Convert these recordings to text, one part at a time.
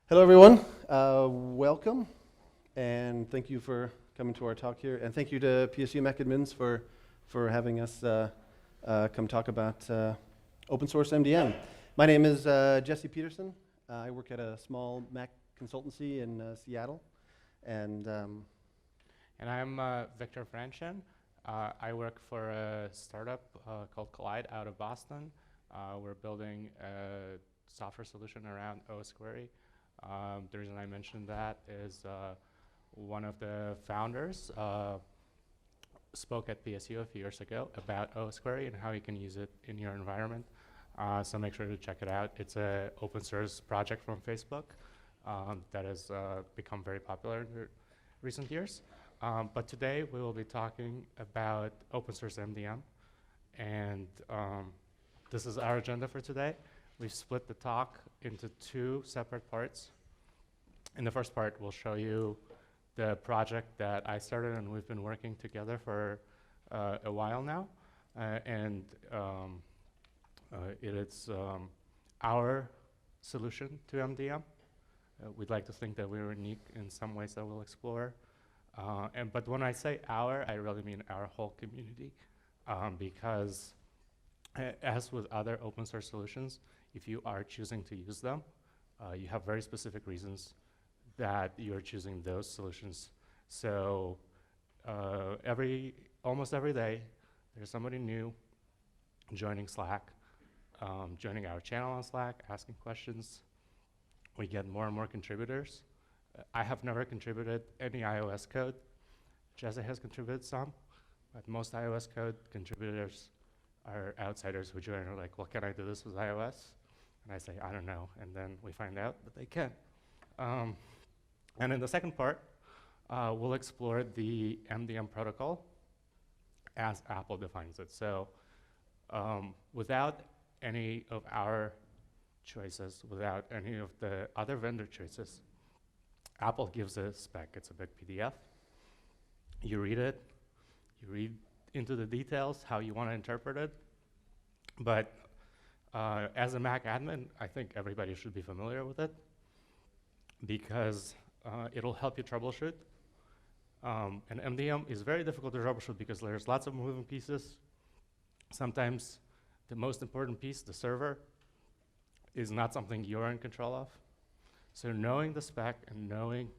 Hello, everyone. Welcome, and thank you for coming to our talk here. And thank you to PSU MacAdmins for having us come talk about Open Source MDM. My name is Jesse Peterson. I work at a small Mac consultancy in Seattle, and I'm Victor Vrantchan. I work for a startup called Collide out of Boston. We're building a software solution around OS query. The reason I mentioned that is one of the founders spoke at PSU a few years ago about OS query and how you can use it in your environment. So make sure to check it out. It's an open source project from Facebook that has become very popular in the recent years. But today we will be talking about open source MDM, and this is our agenda for today. We've split the talk into two separate parts. In the first part, we'll show you the project that I started and we've been working together for a while now. It is our solution to MDM. We'd like to think that we're unique in some ways that we'll explore. But when I say our, I really mean our whole community, because as with other open source solutions, if you are choosing to use them, you have very specific reasons that you're choosing those solutions. So almost every day, there's somebody new joining Slack, joining our channel on Slack, asking questions. We get more and more contributors. I have never contributed any iOS code. Jesse has contributed some, but most iOS code contributors are outsiders who join and are like, well, can I do this with iOS? And I say, I don't know. And then we find out that they can. And in the second part, we'll explore the MDM protocol as Apple defines it. So without any of our choices, without any of the other vendor choices, Apple gives a spec. It's a big PDF. You read it. You read into the details, how you want to interpret it. But as a Mac admin, I think everybody should be familiar with it because it'll help you troubleshoot. And MDM is very difficult to troubleshoot because there's lots of moving pieces. Sometimes the most important piece, the server, is not something you're in control of. So knowing the spec and knowing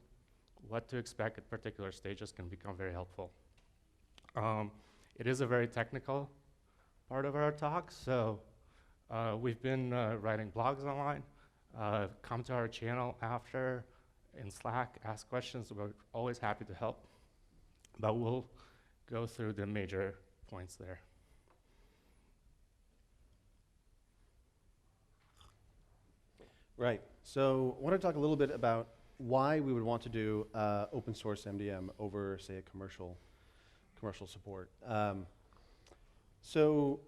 what to expect at particular stages can become very helpful. It is a very technical part of our talk, so we've been writing blogs online. Come to our channel after in Slack, ask questions. We're always happy to help, but we'll go through the major points there. right. So I want to talk a little bit about why we would want to do open source MDM over, say, a commercial support. So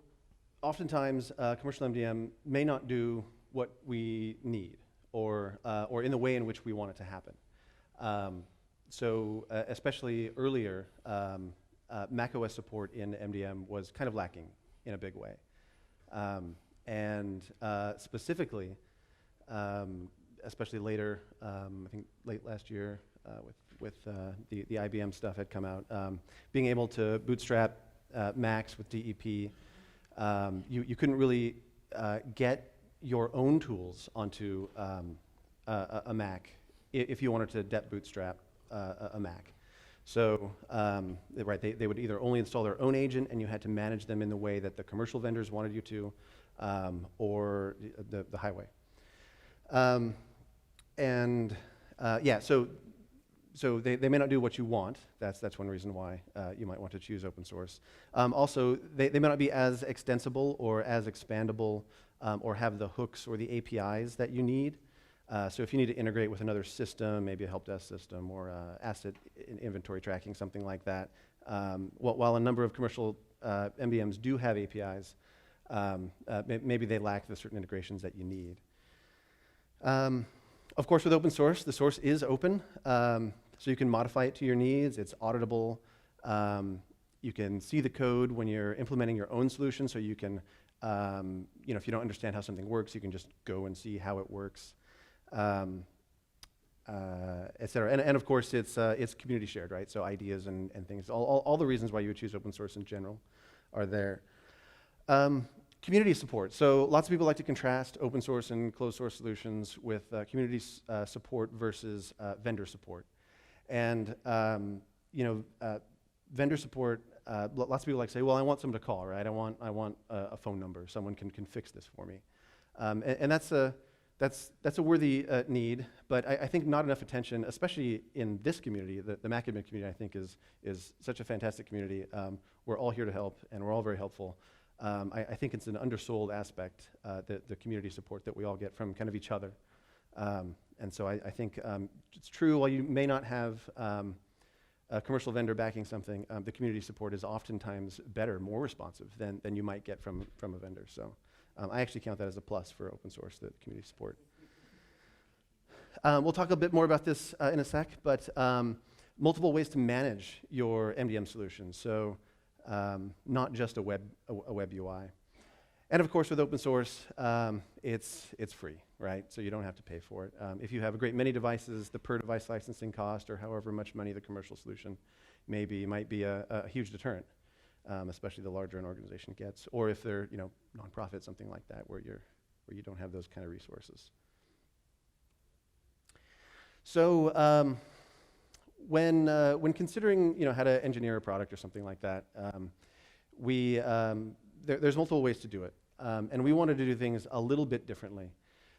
oftentimes, commercial MDM may not do what we need or in the way in which we want it to happen. Especially earlier, macOS support in MDM was kind of lacking in a big way. Specifically, especially later, I think late last year with the IBM stuff had come out, being able to bootstrap Macs with DEP, you couldn't really get your own tools onto a Mac if you wanted to DEP bootstrap a Mac. So they would either only install their own agent and you had to manage them in the way that the commercial vendors wanted you to, or the highway. So they may not do what you want. That's one reason why you might want to choose open source. Also, they may not be as extensible or as expandable or have the hooks or the APIs that you need. So if you need to integrate with another system, maybe a help desk system or asset inventory tracking, something like that, while a number of commercial MDMs do have APIs, maybe they lack the certain integrations that you need. Of course, with open source, the source is open, so you can modify it to your needs. It's auditable. You can see the code when you're implementing your own solution, so you can, if you don't understand how something works, you can just go and see how it works. et cetera. And of course, it's community shared, right? So ideas and things, all the reasons why you would choose open source in general are there. Community support. So lots of people like to contrast open source and closed source solutions with community support versus vendor support. And vendor support, lots of people like to say, well, I want someone to call, right? I want a phone number. Someone can fix this for me. And that's a worthy need, but I think not enough attention, especially in this community. The MacAdmin community, I think, is such a fantastic community. We're all here to help, and we're all very helpful. I think it's an undersold aspect, the community support that we all get from kind of each other. And so I think it's true, while you may not have a commercial vendor backing something, the community support is oftentimes better, more responsive than you might get from a vendor. So I actually count that as a plus for open source, the community support. We'll talk a bit more about this in a sec, but multiple ways to manage your MDM solution. So not just a web UI. And of course, with open source, it's free, right? So you don't have to pay for it. If you have a great many devices, the per device licensing cost, or however much money the commercial solution might be a huge deterrent, especially the larger an organization gets, or if they're nonprofit, something like that, where you don't have those kind of resources. So when considering how to engineer a product or something like that, there's multiple ways to do it, and we wanted to do things a little bit differently.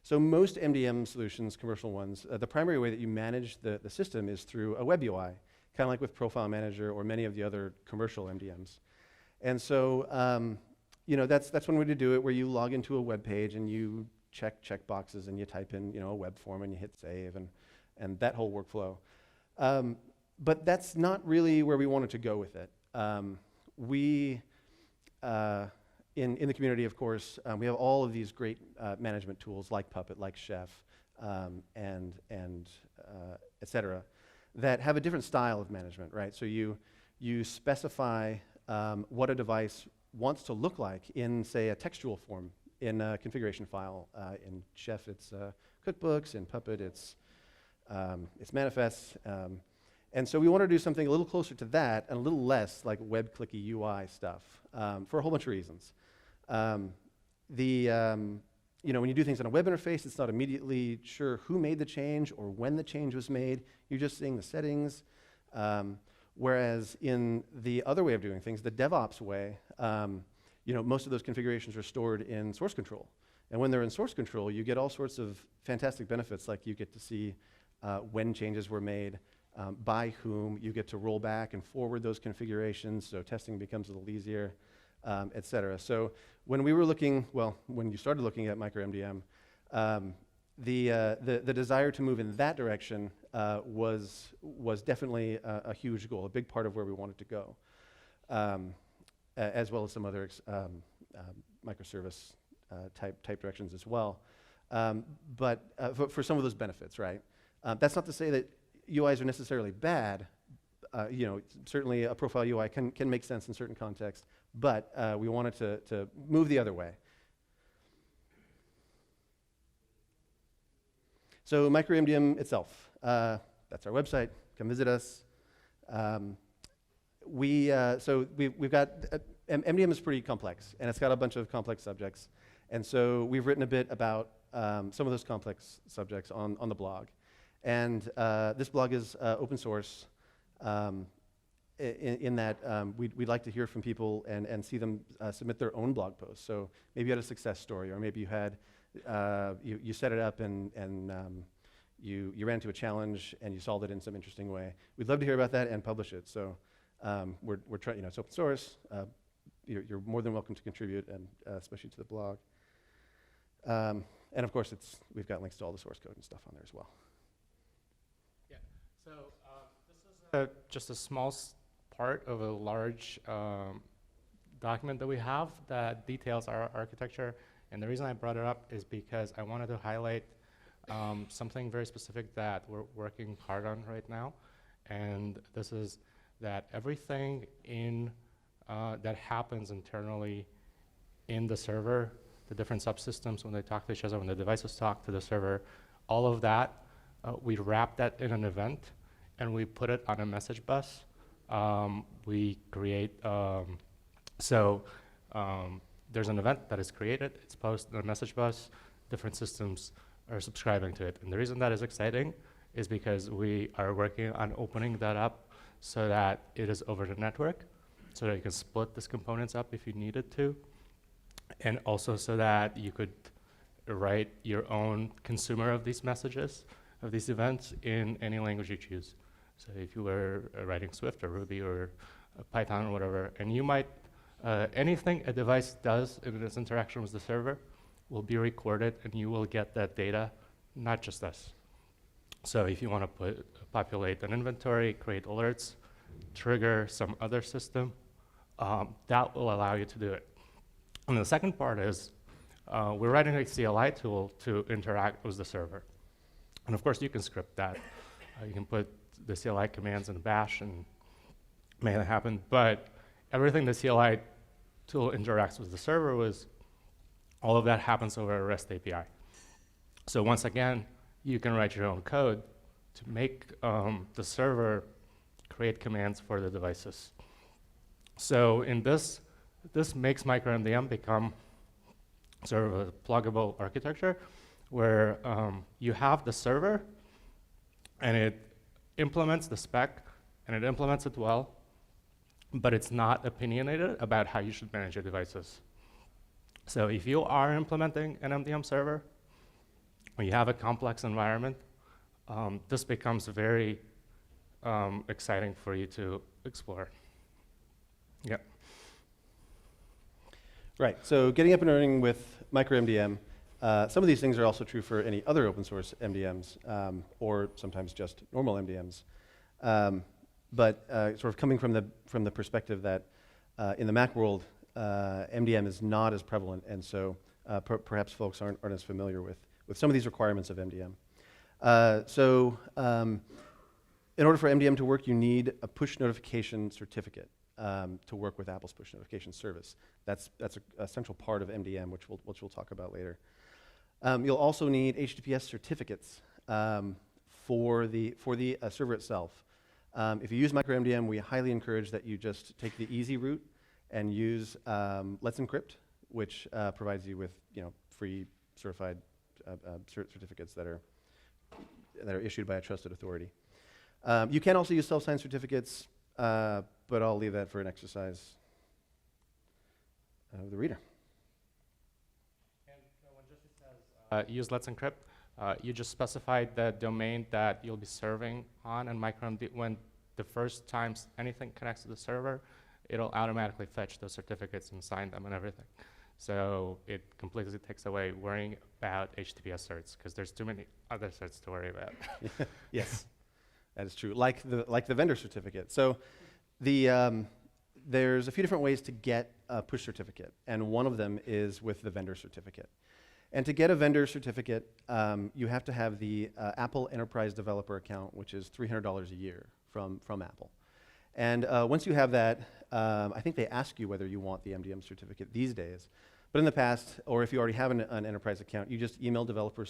So most MDM solutions, commercial ones, the primary way that you manage the system is through a web UI, kind of like with Profile Manager or many of the other commercial MDMs. And so that's one way to do it, where you log into a web page and you check boxes and you type in a web form and you hit save and that whole workflow. But that's not really where we wanted to go with it. In the community, of course, we have all of these great management tools like Puppet, like Chef, and et cetera, that have a different style of management, right? So you specify what a device wants to look like in, say, a textual form in a configuration file. In Chef, it's cookbooks. In Puppet, it's manifests. And so we want to do something a little closer to that and a little less like web clicky UI stuff for a whole bunch of reasons. When you do things on a web interface, it's not immediately sure who made the change or when the change was made. You're just seeing the settings. Whereas in the other way of doing things, the DevOps way, most of those configurations are stored in source control. And when they're in source control, you get all sorts of fantastic benefits, like you get to see when changes were made, by whom. You get to roll back and forward those configurations, so testing becomes a little easier, et cetera. So when you started looking at micro MDM, the desire to move in that direction was definitely a huge goal, a big part of where we wanted to go, as well as some other microservice type directions as well. But for some of those benefits, right? That's not to say that UIs are necessarily bad. Certainly a profile UI can make sense in certain contexts, but we wanted to move the other way. So micro MDM itself, that's our website. Come visit us. We've got MDM is pretty complex, and it's got a bunch of complex subjects, and so we've written a bit about some of those complex subjects on the blog. And this blog is open source in that we'd like to hear from people and see them submit their own blog posts. So maybe you had a success story, or maybe you had you set it up and you ran into a challenge and you solved it in some interesting way. We'd love to hear about that and publish it. So we're trying. It's open source. You're more than welcome to contribute, and especially to the blog. And of course, we've got links to all the source code and stuff on there as well. So this is just a small part of a large document that we have that details our architecture. And the reason I brought it up is because I wanted to highlight something very specific that we're working hard on right now. And this is that everything that happens internally in the server, the different subsystems, when they talk to each other, when the devices talk to the server, all of that we wrap that in an event, and we put it on a message bus. We create, there's an event that is created, it's posted on a message bus, different systems are subscribing to it. And the reason that is exciting is because we are working on opening that up so that it is over the network, so that you can split these components up if you needed to, and also so that you could write your own consumer of these messages, of these events, in any language you choose. So if you were writing Swift or Ruby or Python or whatever, and you might, anything a device does in its interaction with the server will be recorded, and you will get that data, not just us. So if you want to populate an inventory, create alerts, trigger some other system, that will allow you to do it. And the second part is, we're writing a CLI tool to interact with the server. And of course, you can script that. You can put the CLI commands in bash and make that happen. But everything the CLI tool interacts with the server with, all of that happens over a REST API. So once again, you can write your own code to make the server create commands for the devices. So in this makes MicroMDM become sort of a pluggable architecture where you have the server, and it implements the spec, and it implements it well, but it's not opinionated about how you should manage your devices. So if you are implementing an MDM server, or you have a complex environment, this becomes very exciting for you to explore. Yeah. Right, so getting up and running with MicroMDM, some of these things are also true for any other open source MDMs, or sometimes just normal MDMs. But sort of coming from the perspective that in the Mac world, MDM is not as prevalent, and so perhaps folks aren't as familiar with some of these requirements of MDM. In order for MDM to work, you need a push notification certificate to work with Apple's push notification service. That's a central part of MDM, which we'll talk about later. You'll also need HTTPS certificates for the server itself. If you use MicroMDM, we highly encourage that you just take the easy route and use Let's Encrypt, which provides you with free certified certificates that are issued by a trusted authority. You can also use self-signed certificates, but I'll leave that for an exercise of the reader. And when Jesse says use Let's Encrypt, you just specified the domain that you'll be serving on, and MicroMD, when the first time anything connects to the server, it'll automatically fetch those certificates and sign them and everything. So it completely takes away worrying about HTTPS certs, because there's too many other certs to worry about. Yes, that is true. Like the vendor certificate. So there's a few different ways to get a push certificate, and one of them is with the vendor certificate. And to get a vendor certificate, you have to have the Apple Enterprise Developer account, which is $300 a year from Apple. And once you have that, I think they ask you whether you want the MDM certificate these days. But in the past, or if you already have an enterprise account, you just email developer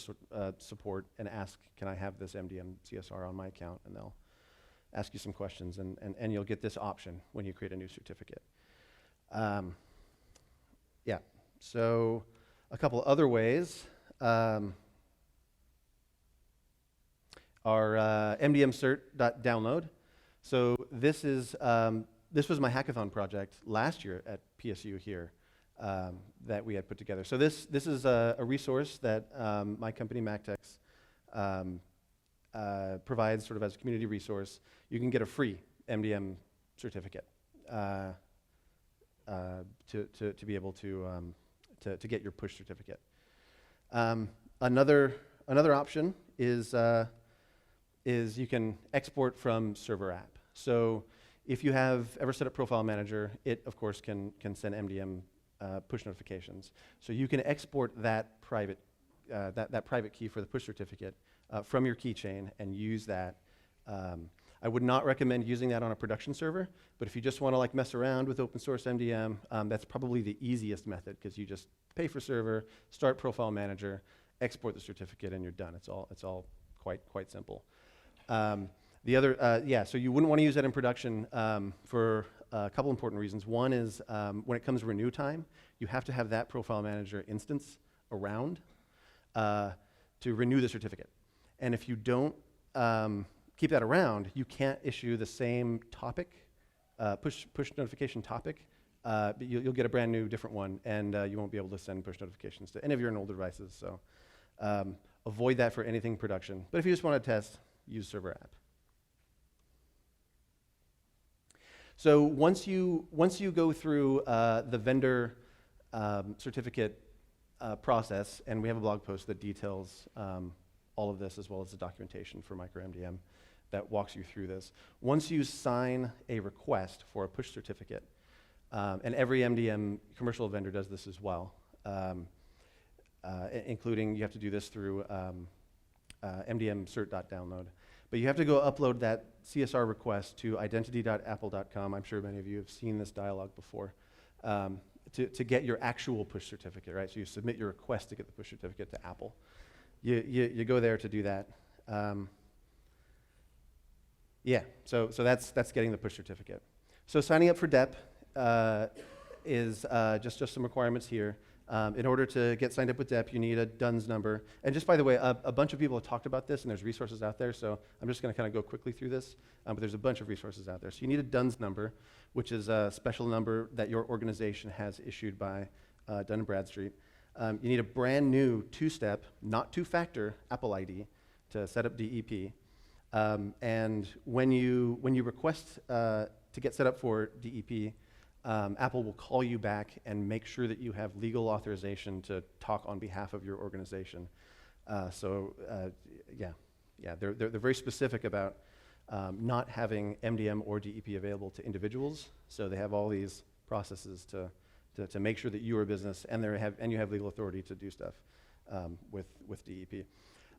support and ask, can I have this MDM CSR on my account? And they'll ask you some questions, and you'll get this option when you create a new certificate. Yeah, so a couple other ways are mdmcert.download. So this was my hackathon project last year at PSU here that we had put together. So this is a resource that my company, MacTex, provides sort of as a community resource. You can get a free MDM certificate to be able to get your push certificate. Another option is you can export from server app. So if you have ever set up Profile Manager, it of course can send MDM push notifications. So you can export that private key for the push certificate from your keychain and use that. I would not recommend using that on a production server, but if you just want to like mess around with open source MDM, that's probably the easiest method, because you just pay for server, start Profile Manager, export the certificate, and you're done. It's all quite simple. The other, so you wouldn't want to use that in production for a couple important reasons. One is when it comes to renew time, you have to have that profile manager instance around to renew the certificate. And if you don't keep that around, you can't issue the same topic, push notification topic. But you'll get a brand new, different one, and you won't be able to send push notifications to any of your enrolled devices. So avoid that for anything production. But if you just want to test, use server app. So once you go through the vendor certificate process, and we have a blog post that details all of this, as well as the documentation for MicroMDM that walks you through this. Once you sign a request for a push certificate, and every MDM commercial vendor does this as well, including you have to do this through MDM cert.download. But you have to go upload that CSR request to identity.apple.com. I'm sure many of you have seen this dialogue before, to get your actual push certificate, right? So you submit your request to get the push certificate to Apple. You go there to do that. So that's getting the push certificate. So signing up for DEP is just some requirements here. In order to get signed up with DEP, you need a DUNS number. And just by the way, a bunch of people have talked about this, and there's resources out there, so I'm just going to kind of go quickly through this. But there's a bunch of resources out there. So you need a DUNS number, which is a special number that your organization has issued by Dun & Bradstreet. You need a brand new two-step, not two-factor Apple ID to set up DEP. And when you request to get set up for DEP, Apple will call you back and make sure that you have legal authorization to talk on behalf of your organization. They're very specific about not having MDM or DEP available to individuals. So they have all these processes to make sure that you are a business and you have legal authority to do stuff with DEP.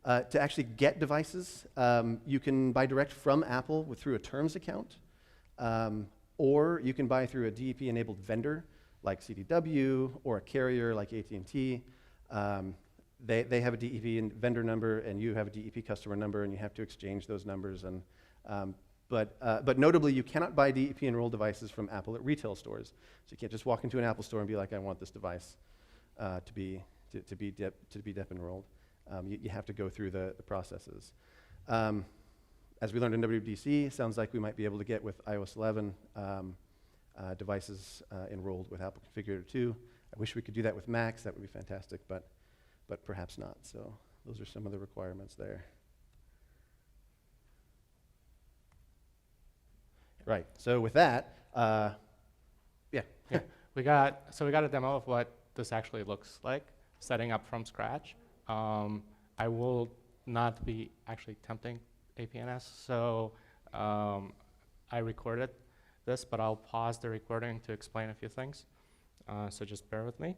To actually get devices, you can buy direct from Apple through a Terms account. Or you can buy through a DEP-enabled vendor like CDW or a carrier like AT&T. They have a DEP vendor number, and you have a DEP customer number, and you have to exchange those numbers. But notably, you cannot buy DEP enrolled devices from Apple at retail stores. So you can't just walk into an Apple store and be like, I want this device to be DEP enrolled. You have to go through the processes. As we learned in WWDC, it sounds like we might be able to get with iOS 11 devices enrolled with Apple Configurator 2. I wish we could do that with Macs. That would be fantastic, but perhaps not. So those are some of the requirements there. Right. So with that, We got a demo of what this actually looks like, setting up from scratch. I will not be actually tempting APNS, so I recorded this, but I'll pause the recording to explain a few things. So just bear with me.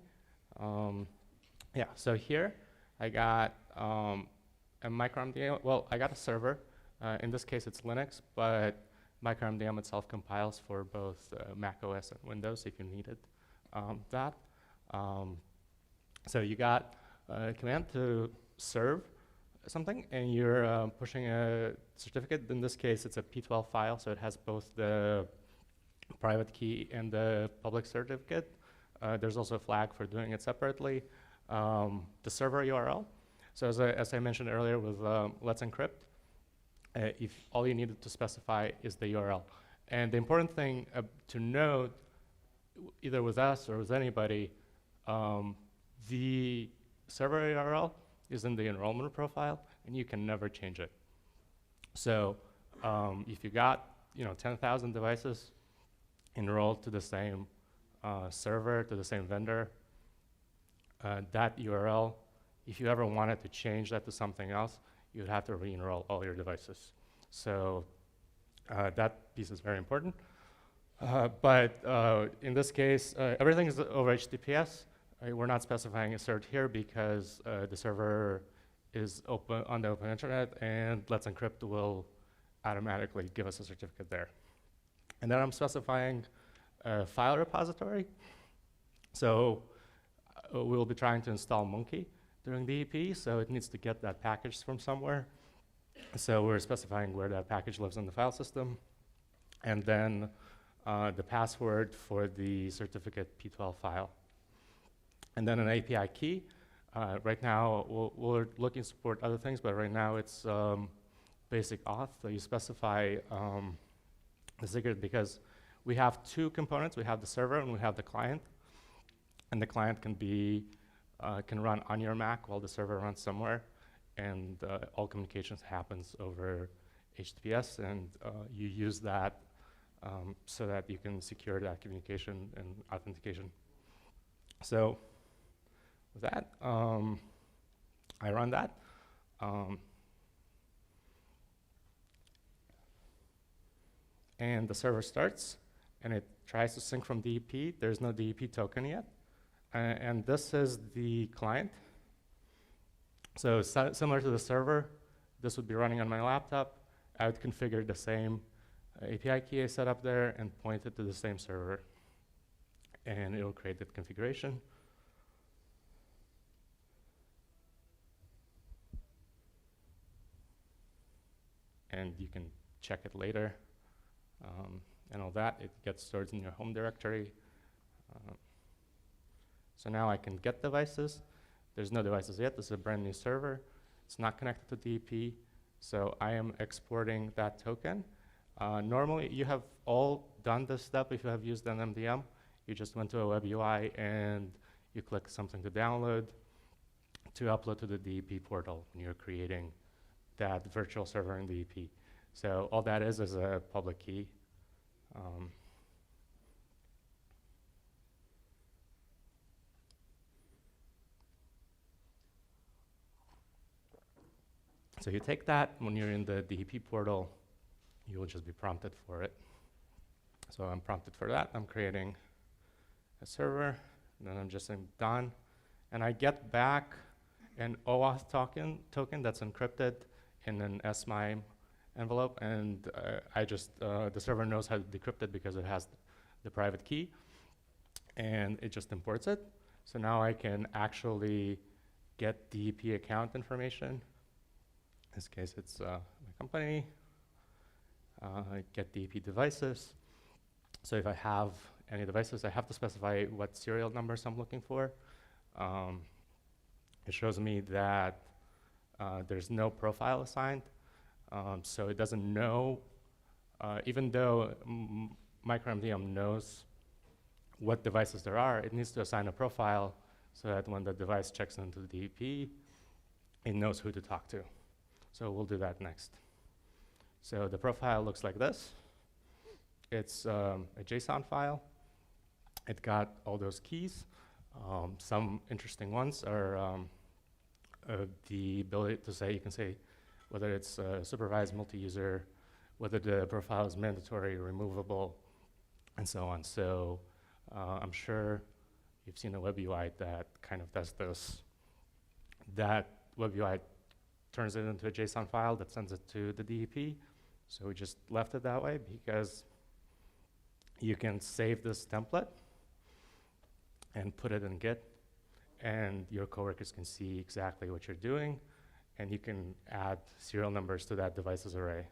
So here I got a MicroMDM. Well, I got a server. In this case, it's Linux, but MicroMDM itself compiles for both Mac OS and Windows if you needed that. So you got a command to serve something, and you're pushing a certificate. In this case, it's a P12 file, so it has both the private key and the public certificate. There's also a flag for doing it separately. The server URL. So as I mentioned earlier with Let's Encrypt, if all you needed to specify is the URL. And the important thing to note, either with us or with anybody, the server URL is in the enrollment profile, and you can never change it. So if you got 10,000 devices enrolled to the same server, to the same vendor, that URL, if you ever wanted to change that to something else, you'd have to re-enroll all your devices. So that piece is very important. But in this case, everything is over HTTPS. We're not specifying a cert here because the server is open on the open internet, and Let's Encrypt will automatically give us a certificate there. And then I'm specifying a file repository. So we'll be trying to install Monkey during DEP, so it needs to get that package from somewhere. So we're specifying where that package lives in the file system, and then the password for the certificate P12 file. And then an API key. Right now, we're looking to support other things, but right now it's basic auth. So you specify the secret because we have two components. We have the server and we have the client. And the client can run on your Mac while the server runs somewhere. And all communications happens over HTTPS, and you use that so that you can secure that communication and authentication. So with that, I run that. And the server starts, and it tries to sync from DEP. There's no DEP token yet. And this is the client. So similar to the server, this would be running on my laptop. I would configure the same API key I set up there and point it to the same server. And it will create that configuration. And you can check it later. And all that, it gets stored in your home directory. So now I can get devices. There's no devices yet. This is a brand new server. It's not connected to DEP. So I am exporting that token. Normally, you have all done this step if you have used an MDM. You just went to a web UI and you click something to download to upload to the DEP portal when you're creating that virtual server in DEP. So all that is a public key. So you take that, when you're in the DEP portal, you will just be prompted for it. So I'm prompted for that. I'm creating a server, and then I'm just saying done. And I get back an OAuth token that's encrypted in an SMIME envelope, and the server knows how to decrypt it because it has the private key, and it just imports it. So now I can actually get DEP account information. In this case, it's my company. Get DEP devices. So if I have any devices, I have to specify what serial numbers I'm looking for. It shows me that there's no profile assigned. So it doesn't know, even though MicroMDM knows what devices there are, it needs to assign a profile so that when the device checks into the DEP, it knows who to talk to. So we'll do that next. So the profile looks like this. It's a JSON file. It got all those keys. Some interesting ones are the ability to say, you can say whether it's supervised multi-user, whether the profile is mandatory, removable, and so on. So I'm sure you've seen a web UI that kind of does this. That web UI turns it into a JSON file that sends it to the DEP. So we just left it that way because you can save this template and put it in Git, and your coworkers can see exactly what you're doing, and you can add serial numbers to that devices array.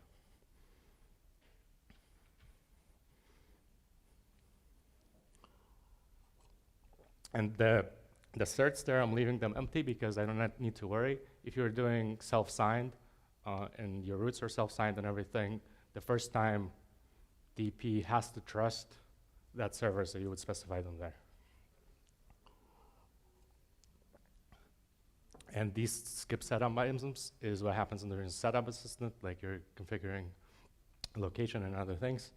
And the certs there, I'm leaving them empty because I don't need to worry. If you're doing self-signed and your roots are self-signed and everything, the first time DEP has to trust that server, so you would specify them there. And these skip setup items is what happens in the setup assistant, like you're configuring location and other things.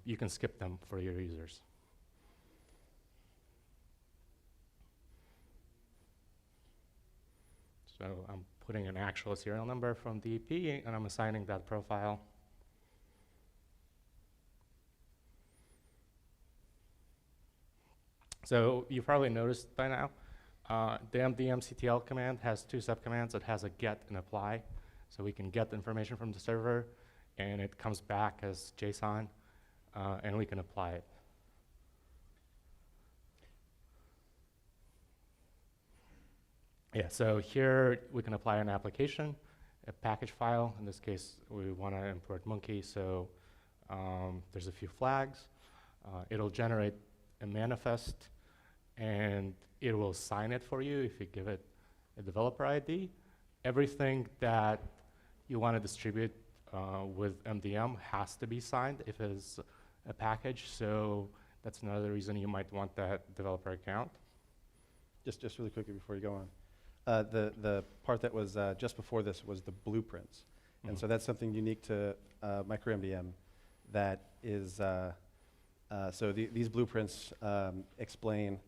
You can skip them for your users. So I'm putting an actual serial number from DEP, and I'm assigning that profile. So you've probably noticed by now, the MDM CTL command has two subcommands. It has a get and apply. So we can get the information from the server, and it comes back as JSON, and we can apply it. Yeah, so here we can apply an application. a package file. In this case, we want to import monkey, so there's a few flags. It'll generate a manifest, and it will sign it for you if you give it a developer ID. Everything that you want to distribute with MDM has to be signed if it's a package, so that's another reason you might want that developer account. Just really quickly before you go on. The part that was just before this was the blueprints. And so that's something unique to MicroMDM that is, so these blueprints explain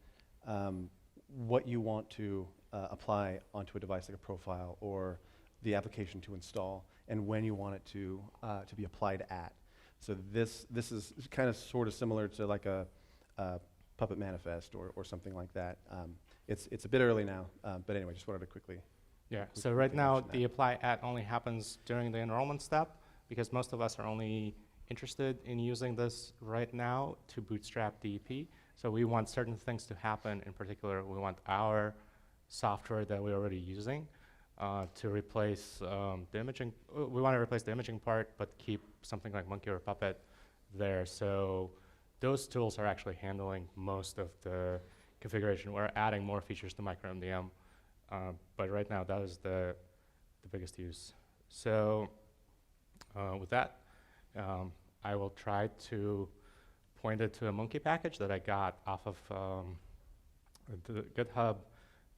what you want to apply onto a device like a profile or the application to install and when you want it to be applied at. So this is kind of sort of similar to like a Puppet manifest or something like that. It's a bit early now, but anyway, just wanted to quickly. Yeah, so right now the apply at only happens during the enrollment step because most of us are only interested in using this right now to bootstrap DEP. So we want certain things to happen. In particular, we want our software that we're already using to replace the imaging. We want to replace the imaging part, but keep something like Monkey or Puppet there. So those tools are actually handling most of the configuration. We're adding more features to MicroMDM, but right now that is the biggest use. So with that, I will try to point it to a Monkey package that I got off of the GitHub,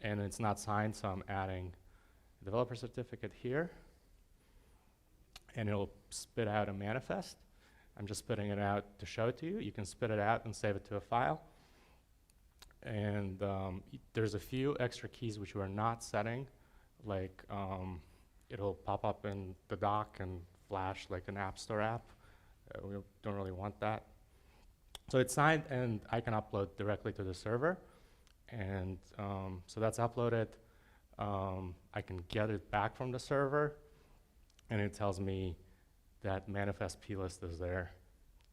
and it's not signed, so I'm adding a developer certificate here, and it'll spit out a manifest. I'm just spitting it out to show it to you. You can spit it out and save it to a file. And there's a few extra keys which we're not setting, like it'll pop up in the dock and flash like an App Store app. We don't really want that. So it's signed, and I can upload directly to the server. And so that's uploaded. I can get it back from the server, and it tells me that manifest plist is there.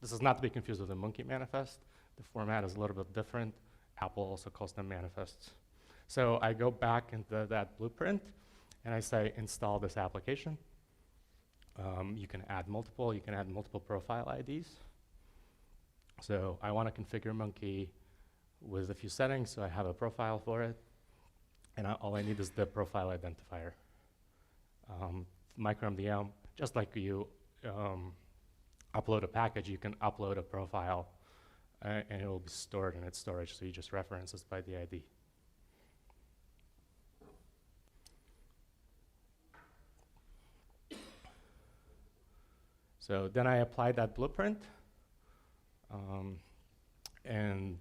This is not to be confused with the Monkey manifest. The format is a little bit different. Apple also calls them manifests. So I go back into that blueprint, and I say install this application. You can add multiple profile IDs. So I want to configure Monkey with a few settings, so I have a profile for it. And all I need is the profile identifier. MicroMDM, just like you upload a package, you can upload a profile, and it will be stored in its storage, so you just reference it by the ID. So then I apply that blueprint, and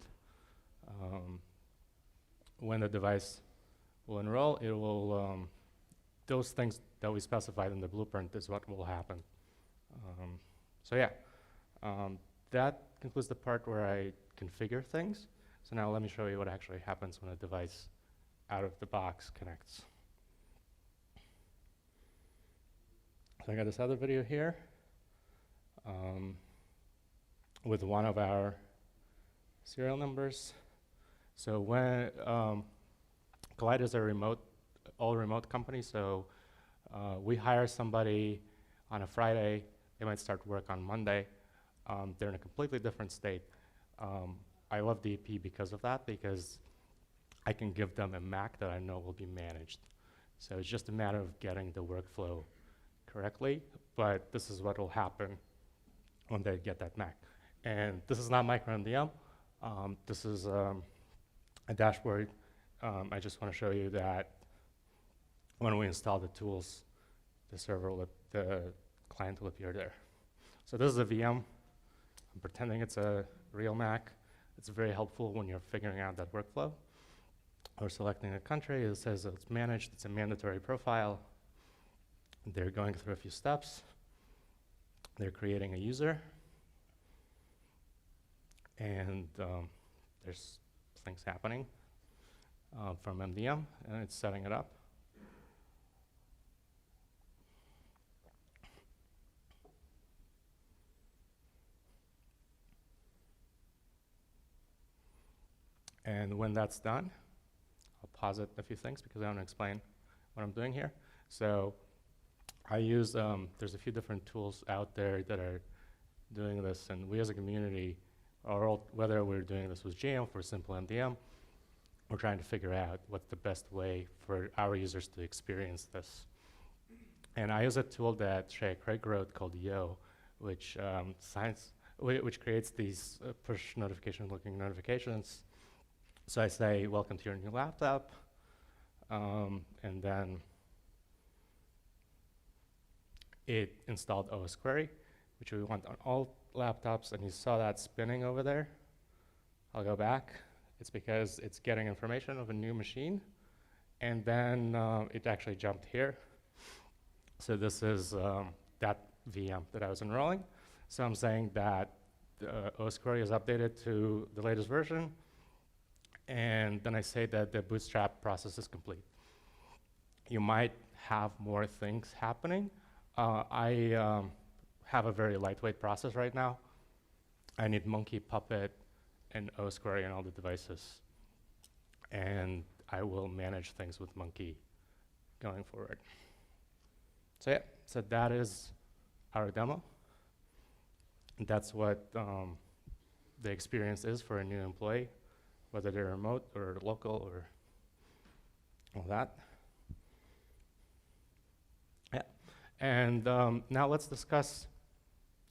when the device will enroll, it will, those things that we specified in the blueprint is what will happen. So yeah, that concludes the part where I configure things. So now let me show you what actually happens when a device out of the box connects. So I got this other video here with one of our serial numbers. So when Collide is a all remote company, so we hire somebody on a Friday, they might start work on Monday. They're in a completely different state. I love DEP because of that, because I can give them a Mac that I know will be managed. So it's just a matter of getting the workflow correctly, but this is what will happen when they get that Mac. And this is not MicroMDM. This is a dashboard. I just want to show you that when we install the tools, the client will appear there. So this is a VM. I'm pretending it's a real Mac. It's very helpful when you're figuring out that workflow. We're selecting a country. It says it's managed. It's a mandatory profile. They're going through a few steps. They're creating a user. And there's things happening from MDM, and it's setting it up. And when that's done, I'll pause it a few things because I want to explain what I'm doing here. So I use, there's a few different tools out there that are doing this, and we as a community, whether we're doing this with GM for simple MDM, we're trying to figure out what's the best way for our users to experience this. And I use a tool that Craig wrote called Yo, which which creates these push notification-looking notifications. So I say, welcome to your new laptop, and then it installed OS Query, which we want on all laptops, and you saw that spinning over there. I'll go back. It's because it's getting information of a new machine, and then it actually jumped here. So this is that VM that I was enrolling. So I'm saying that OS Query is updated to the latest version, and then I say that the bootstrap process is complete. You might have more things happening. I have a very lightweight process right now. I need Monkey, Puppet, and OS Query on all the devices. And I will manage things with Monkey going forward. So yeah, so that is our demo. And that's what the experience is for a new employee, whether they're remote or local or all that. Yeah, and now let's discuss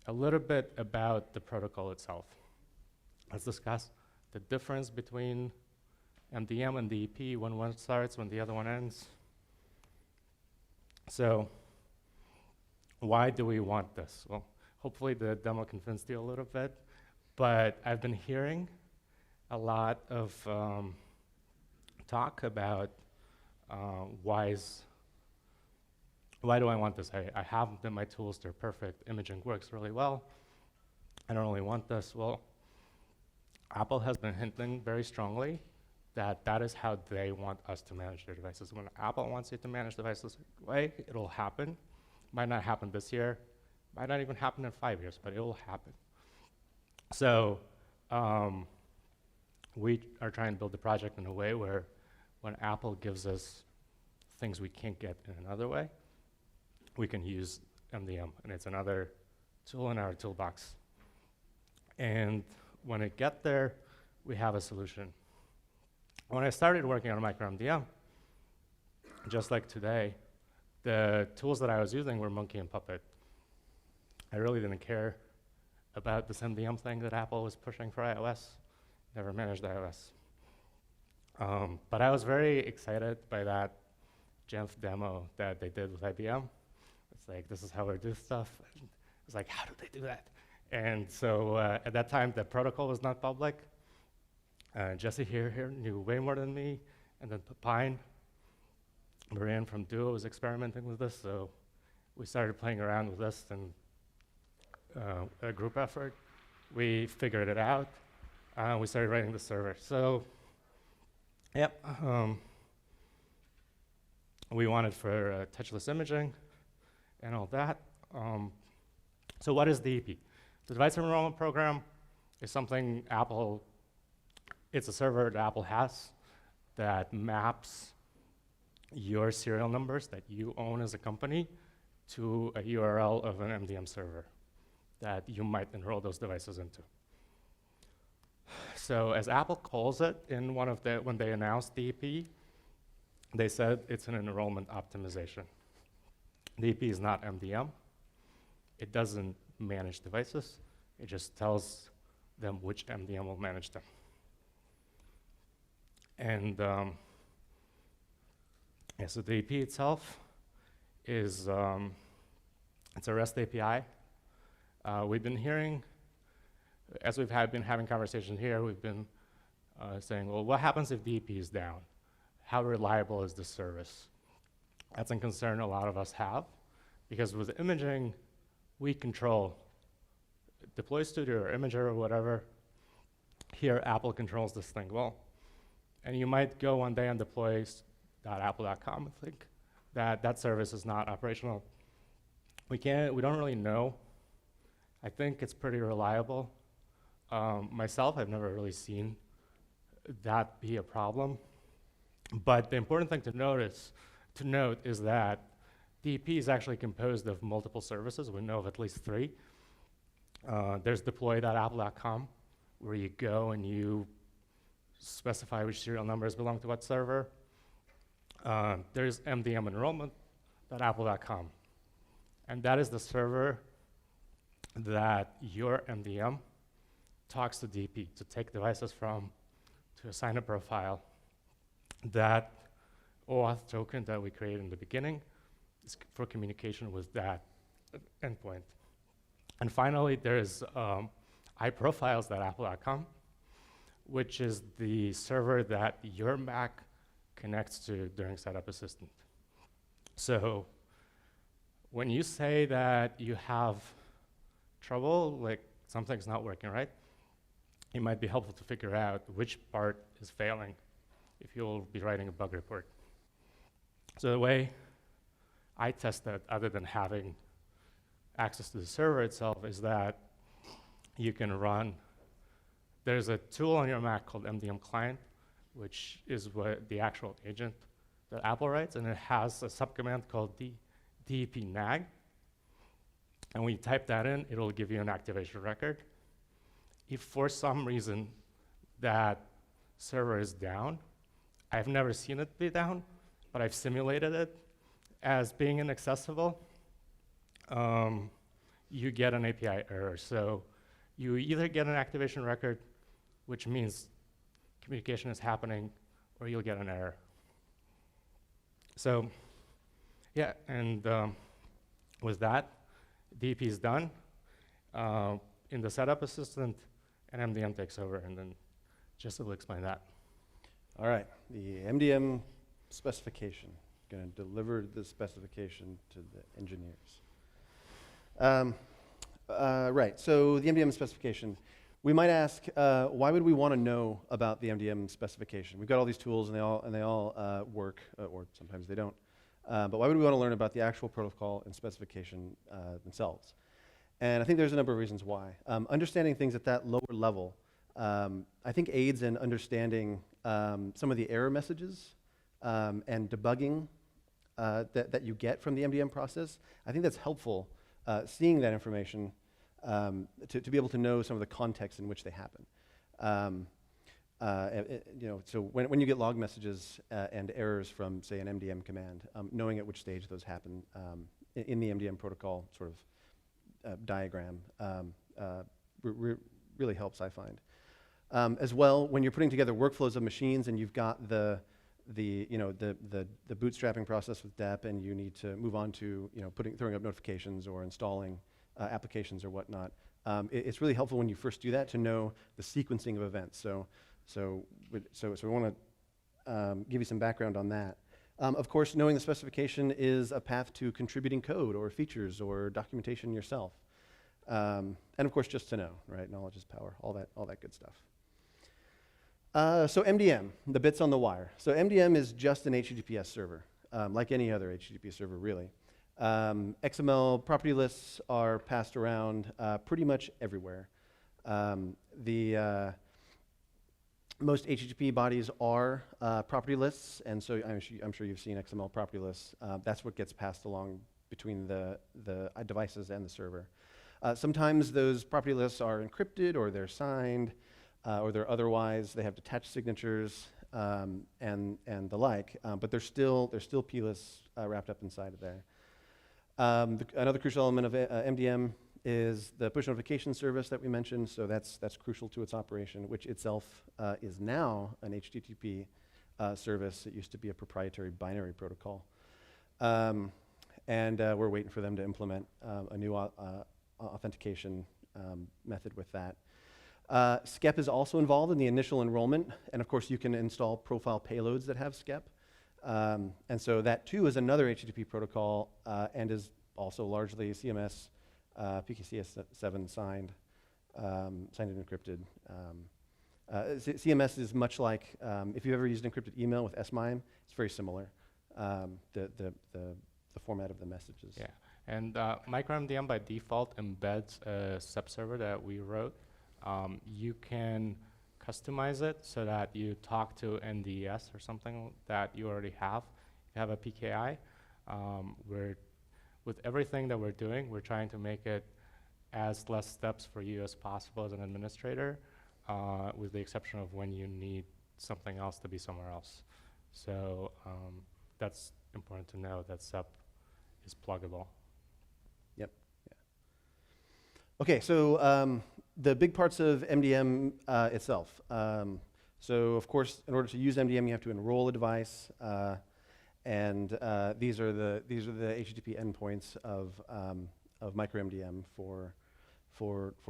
a little bit about the protocol itself. Let's discuss the difference between MDM and DEP, when one starts, when the other one ends. So why do we want this? Well, hopefully the demo convinced you a little bit, but I've been hearing a lot of talk about why do I want this? I have them, my tools, they're perfect. Imaging works really well. I don't really want this. Well, Apple has been hinting very strongly that that is how they want us to manage their devices. When Apple wants you to manage devices way, it'll happen. Might not happen this year, might not even happen in 5 years, but it will happen. So we are trying to build the project in a way where when Apple gives us things we can't get in another way, we can use MDM, and it's another tool in our toolbox. And when it gets there, we have a solution. When I started working on micro MDM, just like today, the tools that I was using were Monkey and Puppet. I really didn't care about this MDM thing that Apple was pushing for iOS. Never managed iOS. But I was very excited by that Genf demo that they did with IBM. It's like, this is how we do stuff. It's like, how do they do that? And so at that time, the protocol was not public. Jesse here knew way more than me. And then Pine, Marianne from Duo was experimenting with this. So we started playing around with this and a group effort. We figured it out. We started writing the server. So, yep. We wanted for touchless imaging and all that. So what is DEP? The Device Enrollment Program is something Apple, it's a server that Apple has that maps your serial numbers that you own as a company to a URL of an MDM server that you might enroll those devices into. So as Apple calls it in one of the, when they announced DEP, they said it's an enrollment optimization. DEP is not MDM. It doesn't manage devices. It just tells them which MDM will manage them. And yeah, so DEP itself is it's a REST API. We've been hearing, as we've been having conversations here, we've been saying, well, what happens if DEP is down? How reliable is this service? That's a concern a lot of us have, because with imaging, we control Deploy Studio or Imager or whatever. Here, Apple controls this thing well. And you might go one day on deploy.apple.com and think that that service is not operational. We don't really know. I think it's pretty reliable. Myself, I've never really seen that be a problem. But the important thing to note is that DEP is actually composed of multiple services. We know of at least 3. There's deploy.apple.com, where you go and you specify which serial numbers belong to what server. There's MDM enrollment.apple.com. And that is the server that your MDM talks to DEP to take devices from, to assign a profile. That OAuth token that we created in the beginning is for communication with that endpoint. And finally, there's iprofiles.apple.com, which is the server that your Mac connects to during Setup Assistant. So when you say that you have trouble, like something's not working right, it might be helpful to figure out which part is failing if you'll be writing a bug report. So the way I test that, other than having access to the server itself, is that you can run, there's a tool on your Mac called MDM Client, which is what the actual agent that Apple writes, and it has a subcommand called DEP nag. And when you type that in, it'll give you an activation record. If for some reason that server is down, I've never seen it be down, but I've simulated it as being inaccessible, you get an API error. So you either get an activation record, which means communication is happening, or you'll get an error. So yeah, and with that, DEP is done. In the Setup Assistant, and MDM takes over, and then Jesse will explain that. All right, the MDM specification. Going to deliver the specification to the engineers. Right, so the MDM specification. We might ask, why would we want to know about the MDM specification? We've got all these tools, and they all work, or sometimes they don't. But why would we want to learn about the actual protocol and specification themselves? And I think there's a number of reasons why. Understanding things at that lower level, I think aids in understanding some of the error messages and debugging that you get from the MDM process. I think that's helpful, seeing that information to be able to know some of the context in which they happen. So when you get log messages and errors from, say, an MDM command, knowing at which stage those happen in the MDM protocol sort of diagram really helps, I find. As well, when you're putting together workflows of machines and you've got the bootstrapping process with DEP, and you need to move on to throwing up notifications or installing applications or whatnot, it's really helpful when you first do that to know the sequencing of events. So we want to give you some background on that. Of course, knowing the specification is a path to contributing code or features or documentation yourself. And of course, just to know, right? Knowledge is power, all that good stuff. So MDM, the bits on the wire. So MDM is just an HTTPS server, like any other HTTP server, really. XML property lists are passed around pretty much everywhere. Most HTTP bodies are property lists, and so I'm sure you've seen XML property lists. That's what gets passed along between the devices and the server. Sometimes those property lists are encrypted, or they're signed, or they're otherwise, they have detached signatures and the like, but they're still P lists wrapped up inside of there. Another crucial element of MDM is the push notification service that we mentioned, so that's crucial to its operation, which itself is now an HTTP service. It used to be a proprietary binary protocol. And we're waiting for them to implement a new authentication method with that. SCEP is also involved in the initial enrollment, and of course you can install profile payloads that have SCEP. And so that too is another HTTP protocol and is also largely CMS, PKCS7 signed and encrypted. CMS is much like, if you've ever used encrypted email with SMIME, it's very similar, the format of the messages. Yeah, and MicroMDM by default embeds a subserver that we wrote. You can customize it so that you talk to NDES or something that you already have. If you have a PKI, where with everything that we're doing, we're trying to make it as less steps for you as possible as an administrator, with the exception of when you need something else to be somewhere else. So that's important to know, that SEP is pluggable. Yep. Yeah. Okay, so the big parts of MDM itself. So of course, in order to use MDM, you have to enroll a device, and these are the HTTP endpoints of micro-MDM for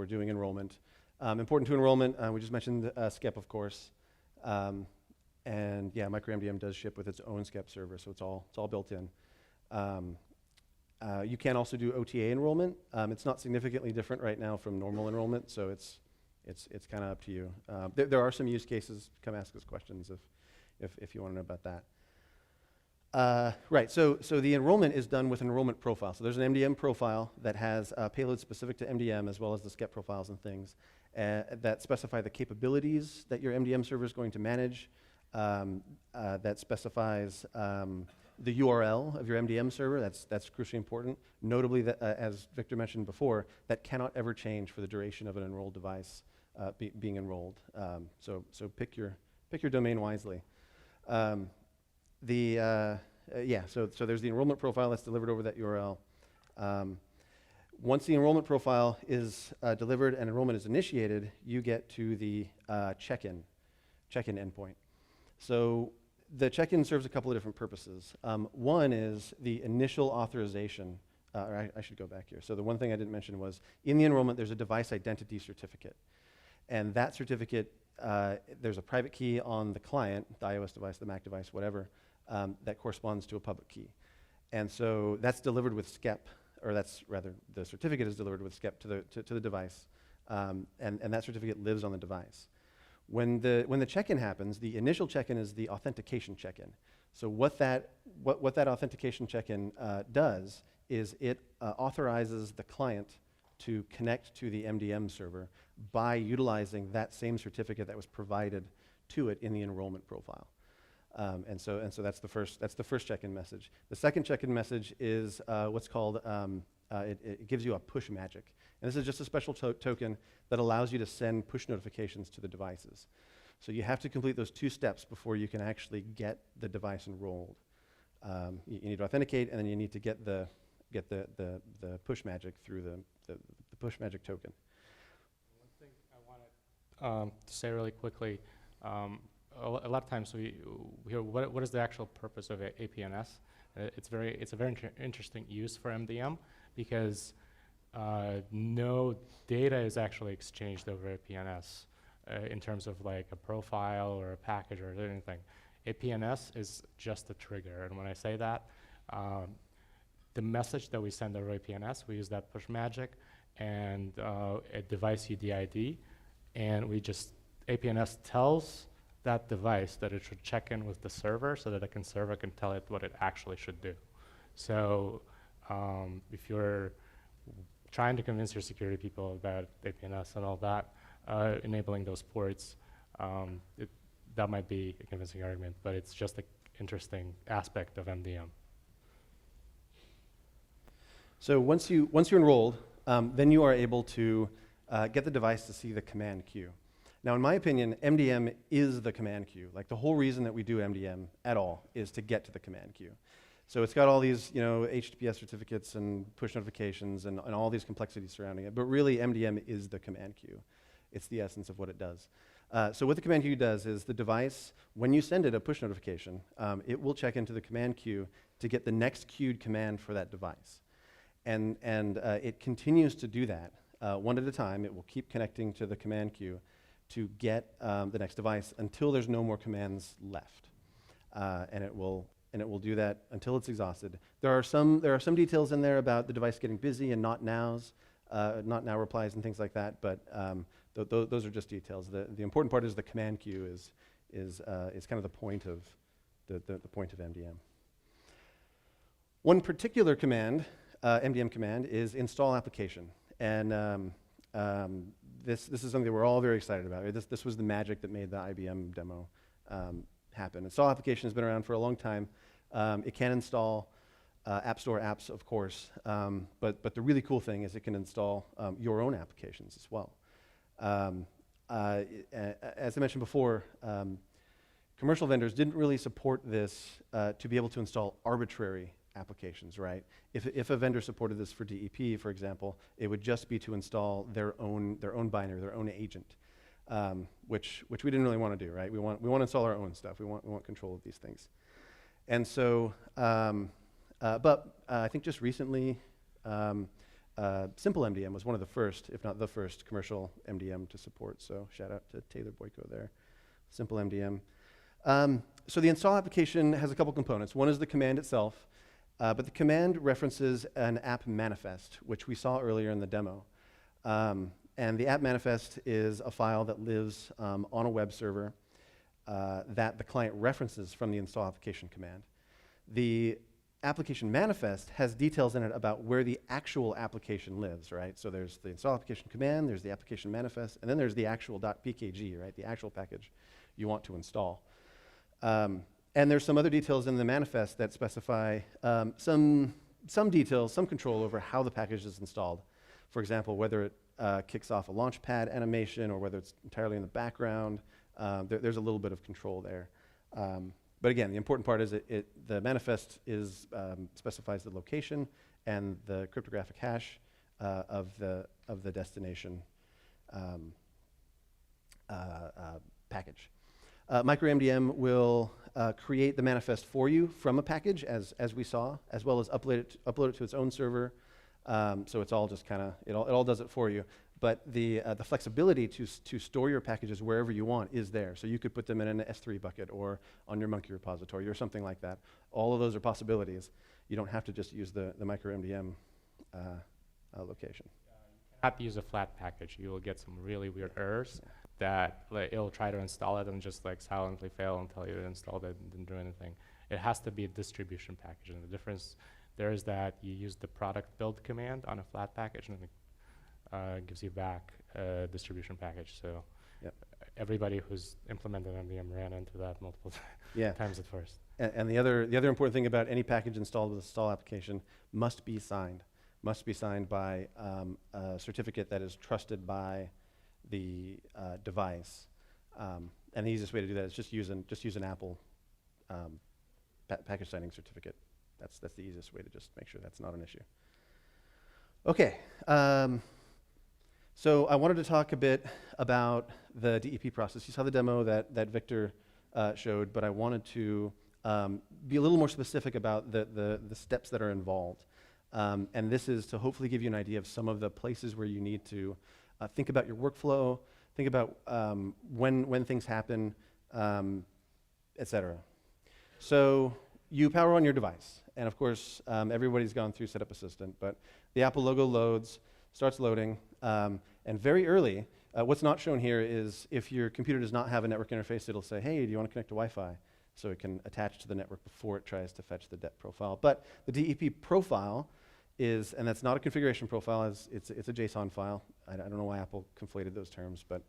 doing enrollment. Important to enrollment, we just mentioned SCEP, of course. And yeah, micro-MDM does ship with its own SCEP server, so it's all built in. You can also do OTA enrollment. It's not significantly different right now from normal enrollment, so it's kind of up to you. There are some use cases. Come ask us questions if you want to know about that. Right, so the enrollment is done with an enrollment profile. So there's an MDM profile that has payloads specific to MDM, as well as the SCEP profiles and things that specify the capabilities that your MDM server is going to manage, that specifies the URL of your MDM server. That's crucially important. Notably, that, as Victor mentioned before, that cannot ever change for the duration of an enrolled device being enrolled. So pick your domain wisely. Yeah, so there's the enrollment profile that's delivered over that URL. Once the enrollment profile is delivered and enrollment is initiated, you get to the check-in endpoint. So the check-in serves a couple of different purposes. One is the initial authorization. Or I should go back here. So the one thing I didn't mention was, in the enrollment, there's a device identity certificate. And that certificate, there's a private key on the client, the iOS device, the Mac device, whatever, that corresponds to a public key. And so that's delivered with SCEP, or that's rather, the certificate is delivered with SCEP to the device, and that certificate lives on the device. When the check-in happens, the initial check-in is the authentication check-in. So what that authentication check-in does is it authorizes the client to connect to the MDM server by utilizing that same certificate that was provided to it in the enrollment profile. And so that's the first check-in message. The second check-in message is what's called, it gives you a push magic. And this is just a special token that allows you to send push notifications to the devices. So you have to complete those two steps before you can actually get the device enrolled. You need to authenticate, and then you need to get the push magic through the push magic token. One thing I wanted to say really quickly, a lot of times we hear what is the actual purpose of APNS. It's a very interesting use for MDM, because no data is actually exchanged over APNS in terms of like a profile or a package or anything. APNS is just a trigger, and when I say that, the message that we send over APNS, we use that push magic and a device UDID, and APNS tells that device that it should check in with the server so that the server can tell it what it actually should do. So if you're trying to convince your security people about APNS and all that, enabling those ports, that might be a convincing argument, but it's just an interesting aspect of MDM. So once you're enrolled, then you are able to get the device to see the command queue. Now, in my opinion, MDM is the command queue. Like, the whole reason that we do MDM at all is to get to the command queue. So it's got all these, HTTPS certificates and push notifications and all these complexities surrounding it. But really, MDM is the command queue. It's the essence of what it does. So what the command queue does is the device, when you send it a push notification, it will check into the command queue to get the next queued command for that device. And it continues to do that one at a time. It will keep connecting to the command queue to get the next device until there's no more commands left, and it will do that until it's exhausted. There are some details in there about the device getting busy and not now replies and things like that, but those are just details. The important part is the command queue is kind of the point of MDM. One particular command, MDM command, is install application, and this is something that we're all very excited about. Right? This was the magic that made the IBM demo happen. Install application has been around for a long time. It can install App Store apps, of course, but the really cool thing is it can install your own applications as well. As I mentioned before, commercial vendors didn't really support this to be able to install arbitrary applications, right? If a vendor supported this for DEP, for example, it would just be to install their own binary, their own agent, which we didn't really want to do, right? We want to install our own stuff. We want control of these things. And so, but I think just recently, Simple MDM was one of the first, if not the first, commercial MDM to support. So shout out to Taylor Boyko there. Simple MDM. So the install application has a couple components. One is the command itself, but the command references an app manifest, which we saw earlier in the demo. And the app manifest is a file that lives on a web server that the client references from the install application command. The application manifest has details in it about where the actual application lives, right? So there's the install application command, there's the application manifest, and then there's the actual .pkg, right? The actual package you want to install. And there's some other details in the manifest that specify some details, some control over how the package is installed. For example, whether it kicks off a launchpad animation or whether it's entirely in the background. There's a little bit of control there. But again, the important part is the manifest specifies the location and the cryptographic hash of the destination package. MicroMDM will create the manifest for you from a package, as we saw, as well as upload it to its own server. So it's all just kind of, it all does it for you. But the flexibility to store your packages wherever you want is there. So you could put them in an S3 bucket or on your Monkey repository or something like that. All of those are possibilities. You don't have to just use the MicroMDM location. You cannot use a flat package. You will get some really weird errors that it'll try to install it and just silently fail until you installed it and didn't do anything. It has to be a distribution package. And the difference there is that you use the product build command on a flat package and it gives you back a distribution package. So everybody who's implemented MDM ran into that multiple times at first. And the other important thing about any package installed with a install application must be signed by a certificate that is trusted by the device. And the easiest way to do that is just use an Apple package signing certificate. That's the easiest way to just make sure that's not an issue. Okay. So I wanted to talk a bit about the DEP process. You saw the demo that Victor showed, but I wanted to be a little more specific about the steps that are involved. And this is to hopefully give you an idea of some of the places where you need to think about your workflow, think about when things happen, et cetera. So you power on your device. And of course, everybody's gone through Setup Assistant, but the Apple logo loads, starts loading, and very early, what's not shown here is if your computer does not have a network interface, it'll say, hey, do you want to connect to Wi-Fi? So it can attach to the network before it tries to fetch the DEP profile. But the DEP profile is, and that's not a configuration profile, it's a JSON file. I don't know why Apple conflated those terms, but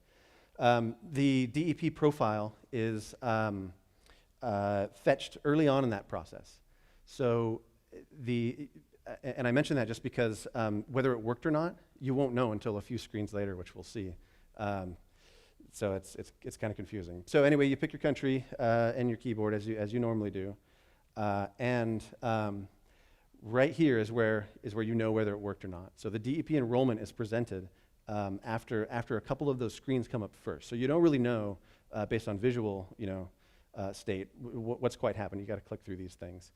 the DEP profile is fetched early on in that process. So and I mention that just because whether it worked or not, you won't know until a few screens later, which we'll see. So it's kind of confusing. So anyway, you pick your country and your keyboard as you normally do, and right here is where you know whether it worked or not. So the DEP enrollment is presented after a couple of those screens come up first. So you don't really know based on visual state what's quite happened. You got to click through these things.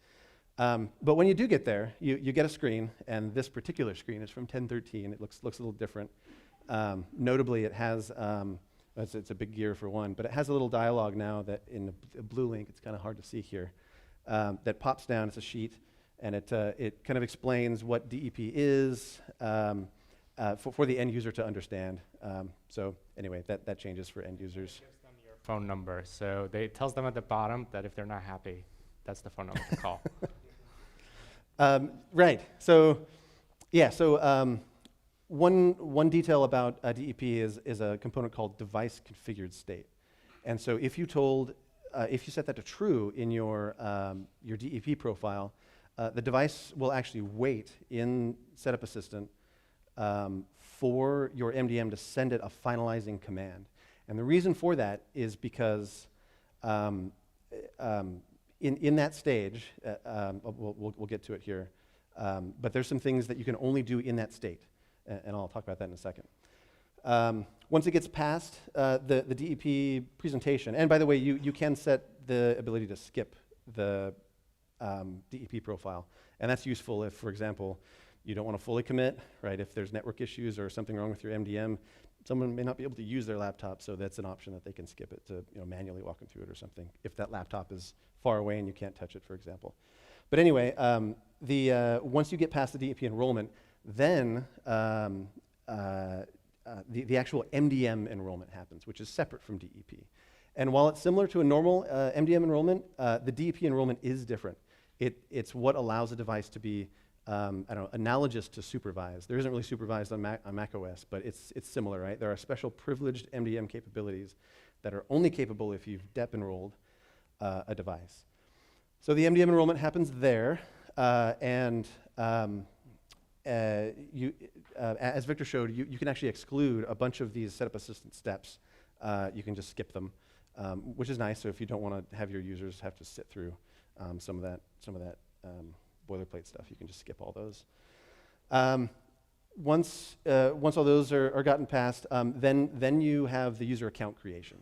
But when you do get there, you get a screen, and this particular screen is from 10.13. It looks a little different. Notably, it has, it's a big gear for one, but it has a little dialogue now that in a blue link, it's kind of hard to see here, that pops down. It's a sheet, and it kind of explains what DEP is for the end user to understand. So anyway, that changes for end users. It gives them your phone number. So it tells them at the bottom that if they're not happy, that's the phone number to call. Right. So, yeah. So one detail about DEP is a component called device configured state, and so if you set that to true in your DEP profile, the device will actually wait in Setup Assistant for your MDM to send it a finalizing command. And the reason for that is because in that stage, we'll get to it here, but there's some things that you can only do in that state, and I'll talk about that in a second. Once it gets past the DEP presentation, and by the way, you can set the ability to skip the DEP profile, and that's useful if, for example, you don't want to fully commit, right? If there's network issues or something wrong with your MDM, someone may not be able to use their laptop, so that's an option that they can skip it to manually walk them through it or something, if that laptop is far away and you can't touch it, for example. But anyway, once you get past the DEP enrollment, then the actual MDM enrollment happens, which is separate from DEP. And while it's similar to a normal MDM enrollment, the DEP enrollment is different. It's what allows a device to be analogous to supervised. There isn't really supervised on Mac OS, but it's similar, right? There are special privileged MDM capabilities that are only capable if you've DEP enrolled a device. So the MDM enrollment happens there, and as Victor showed, you can actually exclude a bunch of these setup assistant steps. You can just skip them, which is nice. So if you don't want to have your users have to sit through some of that boilerplate stuff, you can just skip all those. Once all those are gotten past, then you have the user account creation.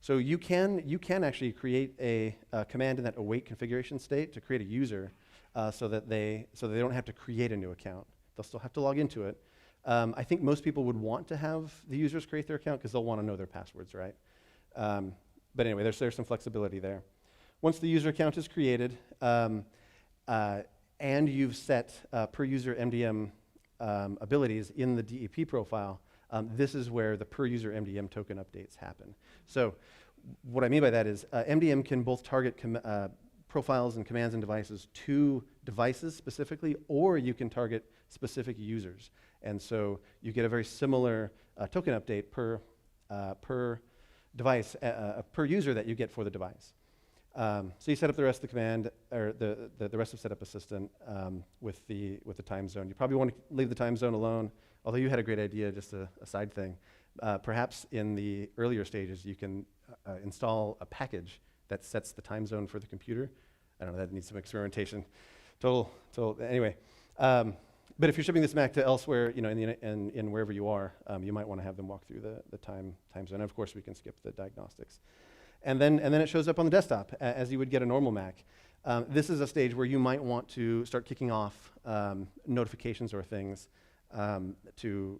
So you can actually create a command in that await configuration state to create a user, so that they don't have to create a new account. They'll still have to log into it. I think most people would want to have the users create their account because they'll want to know their passwords, right? But anyway, there's some flexibility there. Once the user account is created, and you've set per user MDM abilities in the DEP profile, this is where the per user MDM token updates happen. So what I mean by that is MDM can both target profiles and commands and devices to devices specifically, or you can target specific users. And so you get a very similar token update per device, per user that you get for the device. So you set up the rest of the command, or the rest of Setup Assistant with the time zone. You probably want to leave the time zone alone, although you had a great idea, just a side thing. Perhaps in the earlier stages, you can install a package that sets the time zone for the computer. I don't know, that needs some experimentation. Anyway. But if you're shipping this Mac to elsewhere, in wherever you are, you might want to have them walk through the time zone. And of course, we can skip the diagnostics. And then it shows up on the desktop as you would get a normal Mac. This is a stage where you might want to start kicking off notifications or things to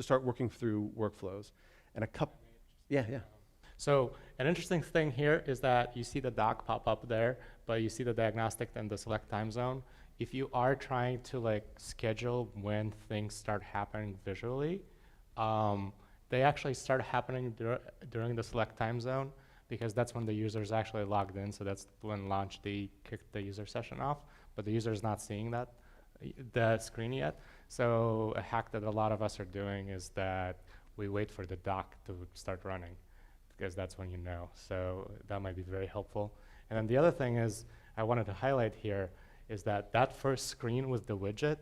start working through workflows. And yeah. So an interesting thing here is that you see the doc pop up there, but you see the diagnostic and the select time zone. If you are trying to schedule when things start happening visually, they actually start happening during the select time zone, because that's when the user is actually logged in. So that's when launch kicked the user session off, but the user is not seeing the screen yet. So a hack that a lot of us are doing is that we wait for the doc to start running, because that's when you know. So that might be very helpful. And then the other thing is I wanted to highlight here is that first screen with the widget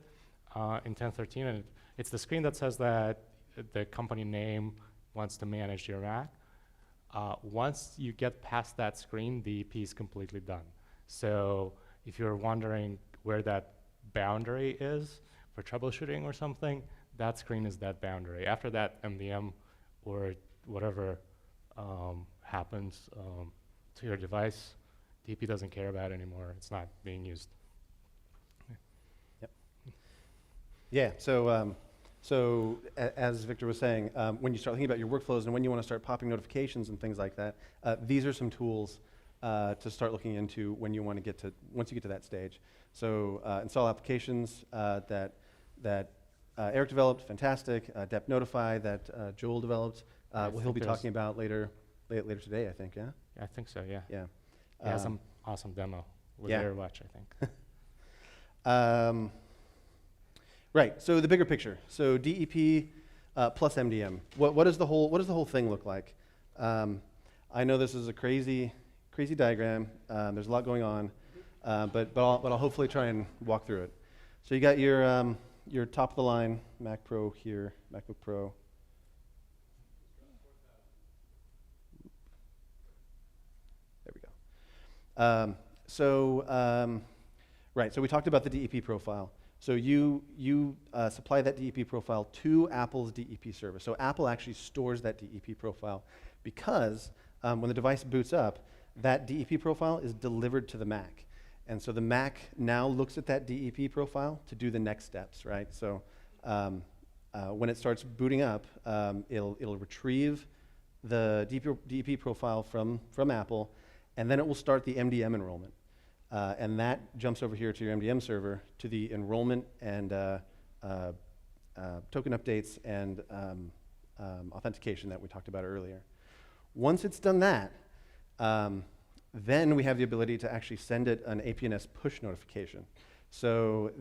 in 1013, and it's the screen that says that the company name wants to manage your Mac. Once you get past that screen, the EP is completely done. So if you're wondering where that boundary is for troubleshooting or something, that screen is that boundary. After that, MDM or whatever happens to your device, DP doesn't care about it anymore. It's not being used. Yeah, so as Victor was saying, when you start thinking about your workflows and when you want to start popping notifications and things like that, these are some tools to start looking into when you want to once you get to that stage. So install applications that Eric developed, fantastic. DEP Notify that Joel developed. He'll be talking about later today, I think, yeah? I think so, yeah. Yeah. He has some awesome demo with yeah. AirWatch, I think. Right. So the bigger picture. So DEP plus MDM. What does the whole thing look like? I know this is a crazy diagram. There's a lot going on. but I'll hopefully try and walk through it. So you got your top of the line Mac Pro here, MacBook Pro. There we go. Right, so we talked about the DEP profile. So you supply that DEP profile to Apple's DEP service. So Apple actually stores that DEP profile because when the device boots up, that DEP profile is delivered to the Mac. And so the Mac now looks at that DEP profile to do the next steps, right? So when it starts booting up, it'll retrieve the DEP profile from Apple, and then it will start the MDM enrollment. And that jumps over here to your MDM server to the enrollment and token updates and authentication that we talked about earlier. Once it's done that, then we have the ability to actually send it an APNS push notification. So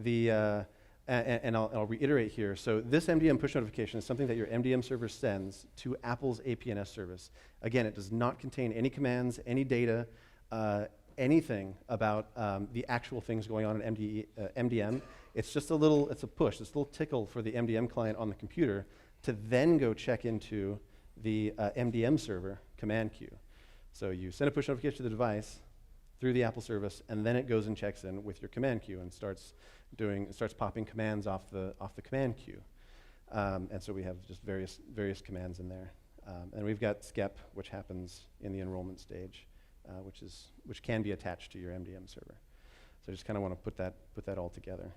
I'll reiterate here. So this MDM push notification is something that your MDM server sends to Apple's APNS service. Again, it does not contain any commands, any data, anything about the actual things going on in MDM. It's just it's a push, this little tickle for the MDM client on the computer to then go check into the MDM server command queue. So you send a push notification to the device through the Apple service, and then it goes and checks in with your command queue and starts popping commands off the command queue. And so we have just various commands in there. And we've got skep, which happens in the enrollment stage, which can be attached to your MDM server. So I just kind of want to put that all together.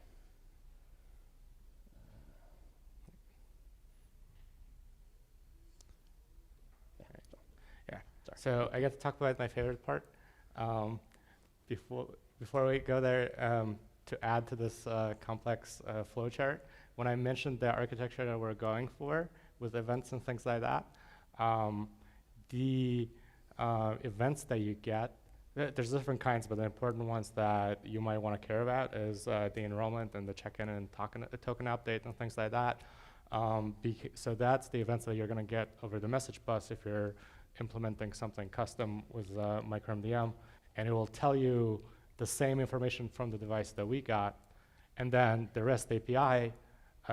So I get to talk about my favorite part. Before we go there, to add to this complex flowchart, when I mentioned the architecture that we're going for with events and things like that, the events that you get, there's different kinds, but the important ones that you might want to care about is the enrollment and the check-in and token update and things like that. So that's the events that you're going to get over the message bus if you're implementing something custom with MicroMDM, and it will tell you the same information from the device that we got, and then the REST API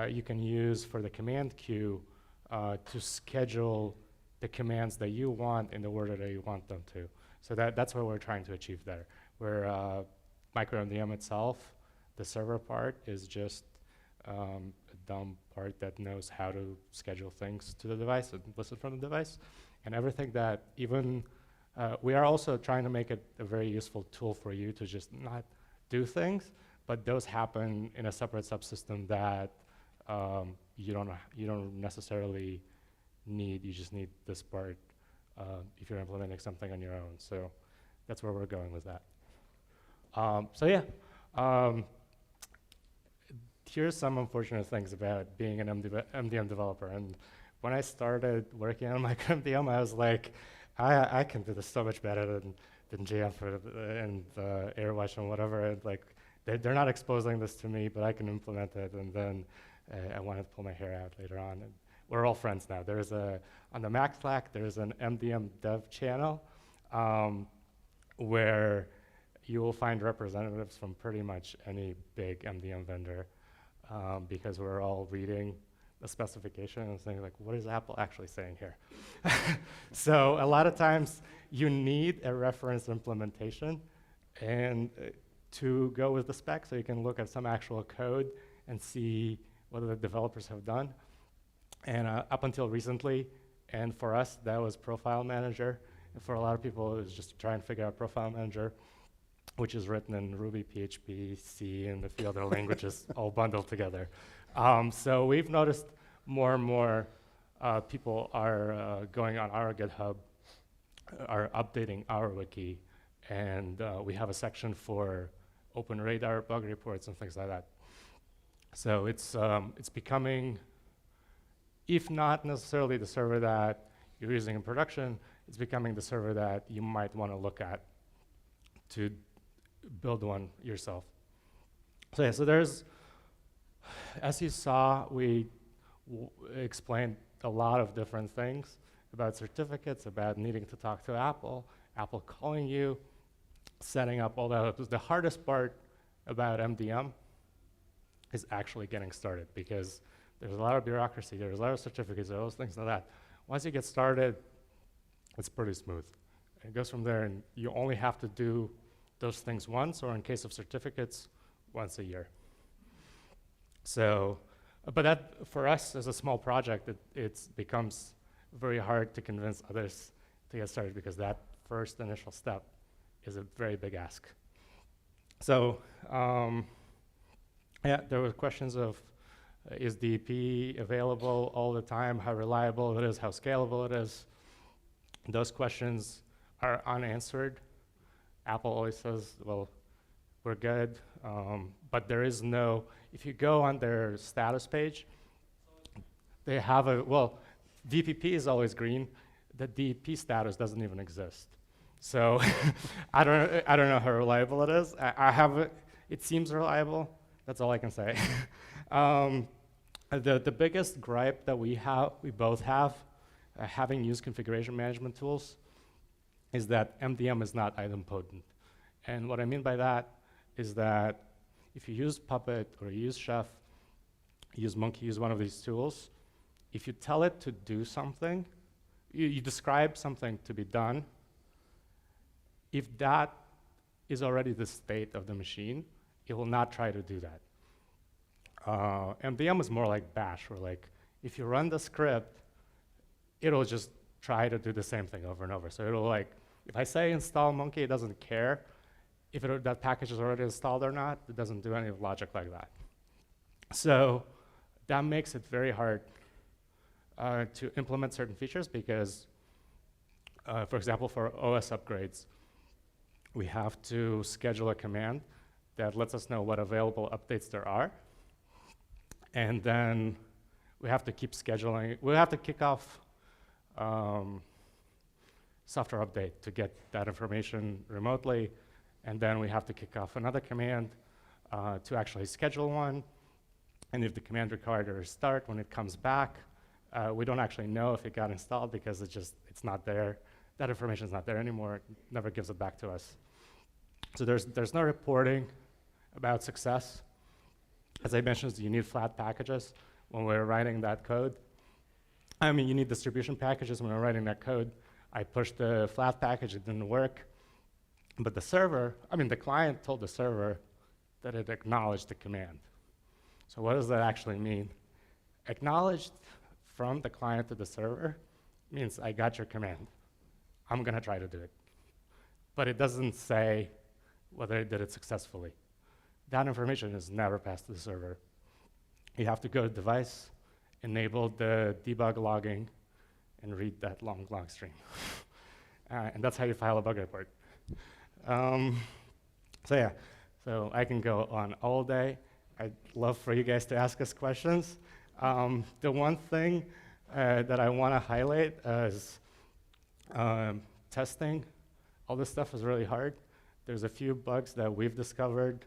you can use for the command queue to schedule the commands that you want in the order that you want them to. So that's what we're trying to achieve there, where MicroMDM itself, the server part, is just a dumb part that knows how to schedule things to the device and listen from the device. And everything that we are also trying to make it a very useful tool for you to just not do things, but those happen in a separate subsystem that you don't necessarily need. You just need this part if you're implementing something on your own. So that's where we're going with that. Here's some unfortunate things about being an MDM developer. And when I started working on MicroMDM, I was like, I can do this so much better than JM and AirWatch and whatever. And like, they're not exposing this to me, but I can implement it. And then I wanted to pull my hair out later on. And we're all friends now. On the Mac Slack, there's an MDM dev channel where you will find representatives from pretty much any big MDM vendor because we're all reading the specification and saying, like, what is Apple actually saying here? So a lot of times you need a reference implementation and to go with the spec so you can look at some actual code and see what the developers have done. And up until recently, and for us, that was Profile Manager. And for a lot of people, it was just to try and figure out Profile Manager, which is written in Ruby, PHP, C, and a few other languages all bundled together. So we've noticed more and more people are going on our GitHub, are updating our wiki, and we have a section for open radar bug reports and things like that. So it's becoming, if not necessarily the server that you're using in production, it's becoming the server that you might want to look at to build one yourself. So yeah, so there's, as you saw, we explained a lot of different things about certificates, about needing to talk to Apple, Apple calling you, setting up all that. The hardest part about MDM is actually getting started, because there's a lot of bureaucracy, there's a lot of certificates, there's things like that. Once you get started, it's pretty smooth. It goes from there, and you only have to do those things once, or in case of certificates, once a year. So, but that, for us as a small project, it becomes very hard to convince others to get started, because that first initial step is a very big ask. So, yeah, there were questions of, is DEP available all the time, how reliable it is, how scalable it is. Those questions are unanswered. Apple always says, well, we're good, but there is no, if you go on their status page, they have a, well, VPP is always green, the DEP status doesn't even exist. So I don't know how reliable it is. I have it, it seems reliable, that's all I can say. The biggest gripe that we both have, having used configuration management tools, is that MDM is not idempotent. And what I mean by that is that if you use Puppet or you use Chef, use Monkey, use one of these tools, if you tell it to do something, you describe something to be done, if that is already the state of the machine, it will not try to do that. MDM is more like Bash, where like, if you run the script, it'll just try to do the same thing over and over. So it'll like, if I say install Monkey, it doesn't care if that package is already installed or not. It doesn't do any logic like that. So that makes it very hard to implement certain features, because, for example, for OS upgrades, we have to schedule a command that lets us know what available updates there are. And then we have to keep scheduling. We have to kick off software update to get that information remotely. And then we have to kick off another command to actually schedule one. And if the command required a restart, when it comes back, we don't actually know if it got installed, because it's not there. That information is not there anymore. It never gives it back to us. So there's no reporting about success. As I mentioned, you need flat packages when we're writing that code. I mean, you need distribution packages when we're writing that code. I pushed the flat package, it didn't work. But the server, I mean, the client told the server that it acknowledged the command. So what does that actually mean? Acknowledged from the client to the server means I got your command. I'm gonna try to do it. But it doesn't say whether it did it successfully. That information is never passed to the server. You have to go to device, enable the debug logging, and read that long log string. And that's how you file a bug report. So yeah, so I can go on all day. I'd love for you guys to ask us questions. The one thing that I want to highlight is testing. All this stuff is really hard. There's a few bugs that we've discovered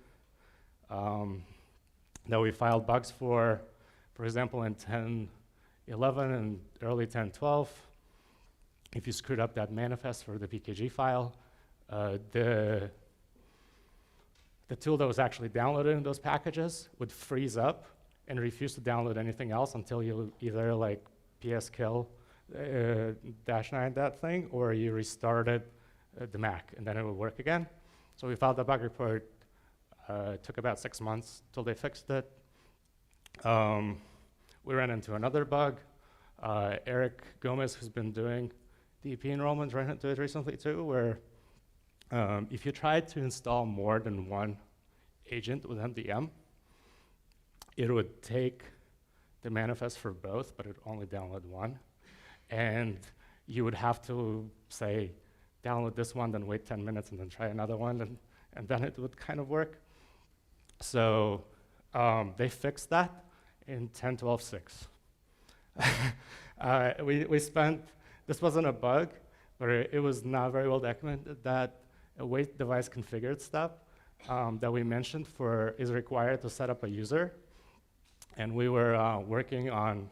that we filed bugs for example, in 10.11 and early 10.12. If you screwed up that manifest for the PKG file, the tool that was actually downloaded in those packages would freeze up and refuse to download anything else until you either like pskill -9 that thing, or you restarted the Mac, and then it would work again. So we filed the bug report. It took about 6 months till they fixed it. We ran into another bug. Eric Gomez, who's been doing DEP enrollment, ran into it recently too, where if you tried to install more than one agent with MDM, it would take the manifest for both, but it would only download one. And you would have to say, download this one, then wait 10 minutes, and then try another one, and then it would kind of work. So they fixed that in 10.12.6. We spent, this wasn't a bug, but it was not very well documented that a wait device configured step that we mentioned is required to set up a user. And we were working on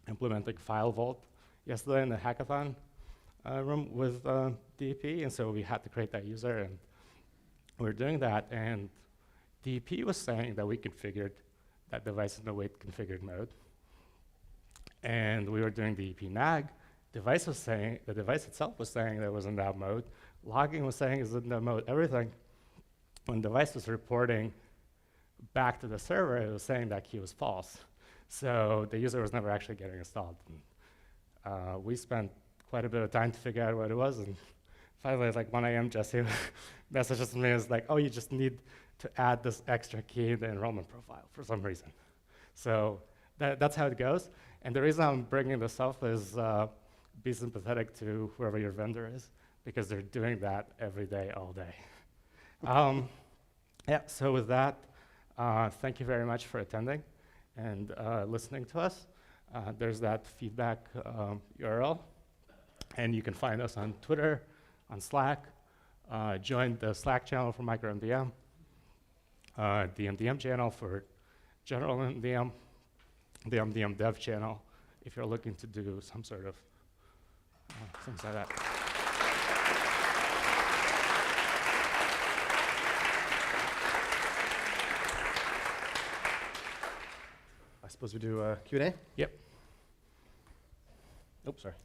implementing File Vault yesterday in the hackathon room with DEP, and so we had to create that user, and we're doing that, and DEP was saying that we configured that device in the wait configured mode. And we were doing DEP nag. The device itself was saying that it was in that mode. Logging was saying it's in that mode. Everything. When the device was reporting back to the server, it was saying that key was false. So the user was never actually getting installed. And, we spent quite a bit of time to figure out what it was. And finally, at like 1 a.m., Jesse messages me. It's like, oh, you just need to add this extra key in the enrollment profile for some reason. So that's how it goes. And the reason I'm bringing this up is be sympathetic to whoever your vendor is, because they're doing that every day, all day. Yeah, so with that, thank you very much for attending and listening to us. There's that feedback URL, and you can find us on Twitter, on Slack. Join the Slack channel for micro MDM, the MDM channel for general MDM, the MDM dev channel if you're looking to do some sort of things like that. I suppose we do Q&A? Yep. Oh, sorry.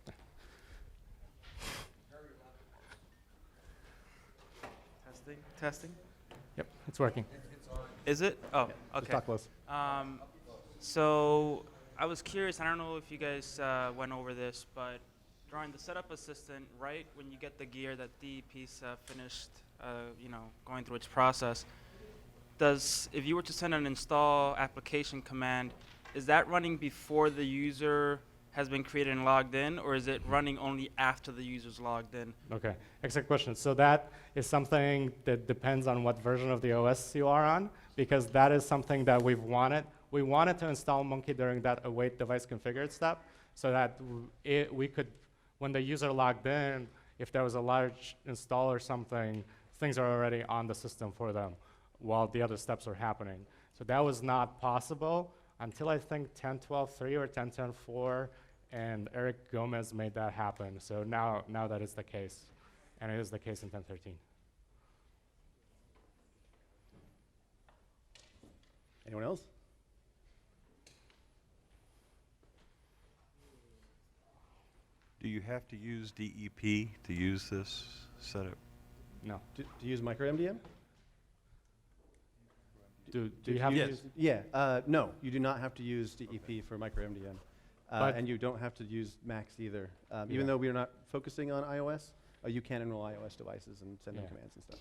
Testing, testing. Yep, it's working. Is it? Oh, Yeah, just okay. talk close. So I was curious, I don't know if you guys went over this, but during the setup assistant, right when you get the gear that DEP's finished, going through its process, if you were to send an install application command, is that running before the user has been created and logged in, or is it running only after the user's logged in? Okay, excellent question. So that is something that depends on what version of the OS you are on, because that is something that we've wanted. We wanted to install Monkey during that await device configured step, so that we could, when the user logged in, if there was a large install or something, things are already on the system for them while the other steps are happening. So that was not possible until I think 10.12.3 or 10.10.4, and Eric Gomez made that happen. So now that is the case, and it is the case in 10.13. Anyone else? Do you have to use DEP to use this setup? No. To use micro MDM? Do you have Yes. to use? Yeah, no, you do not have to use DEP for micro MDM. But- And you don't have to use Max either. Yeah. Even though we are not focusing on iOS, you can enroll iOS devices and send them Yeah. commands and stuff.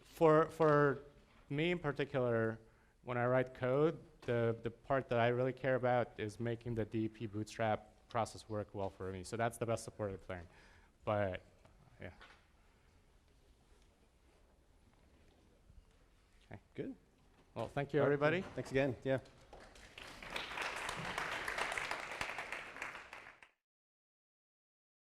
For me in particular, when I write code, the part that I really care about is making the DEP bootstrap process work well for me. So that's the best supported thing. But yeah. Good. Well, thank you, everybody. Thanks again, yeah.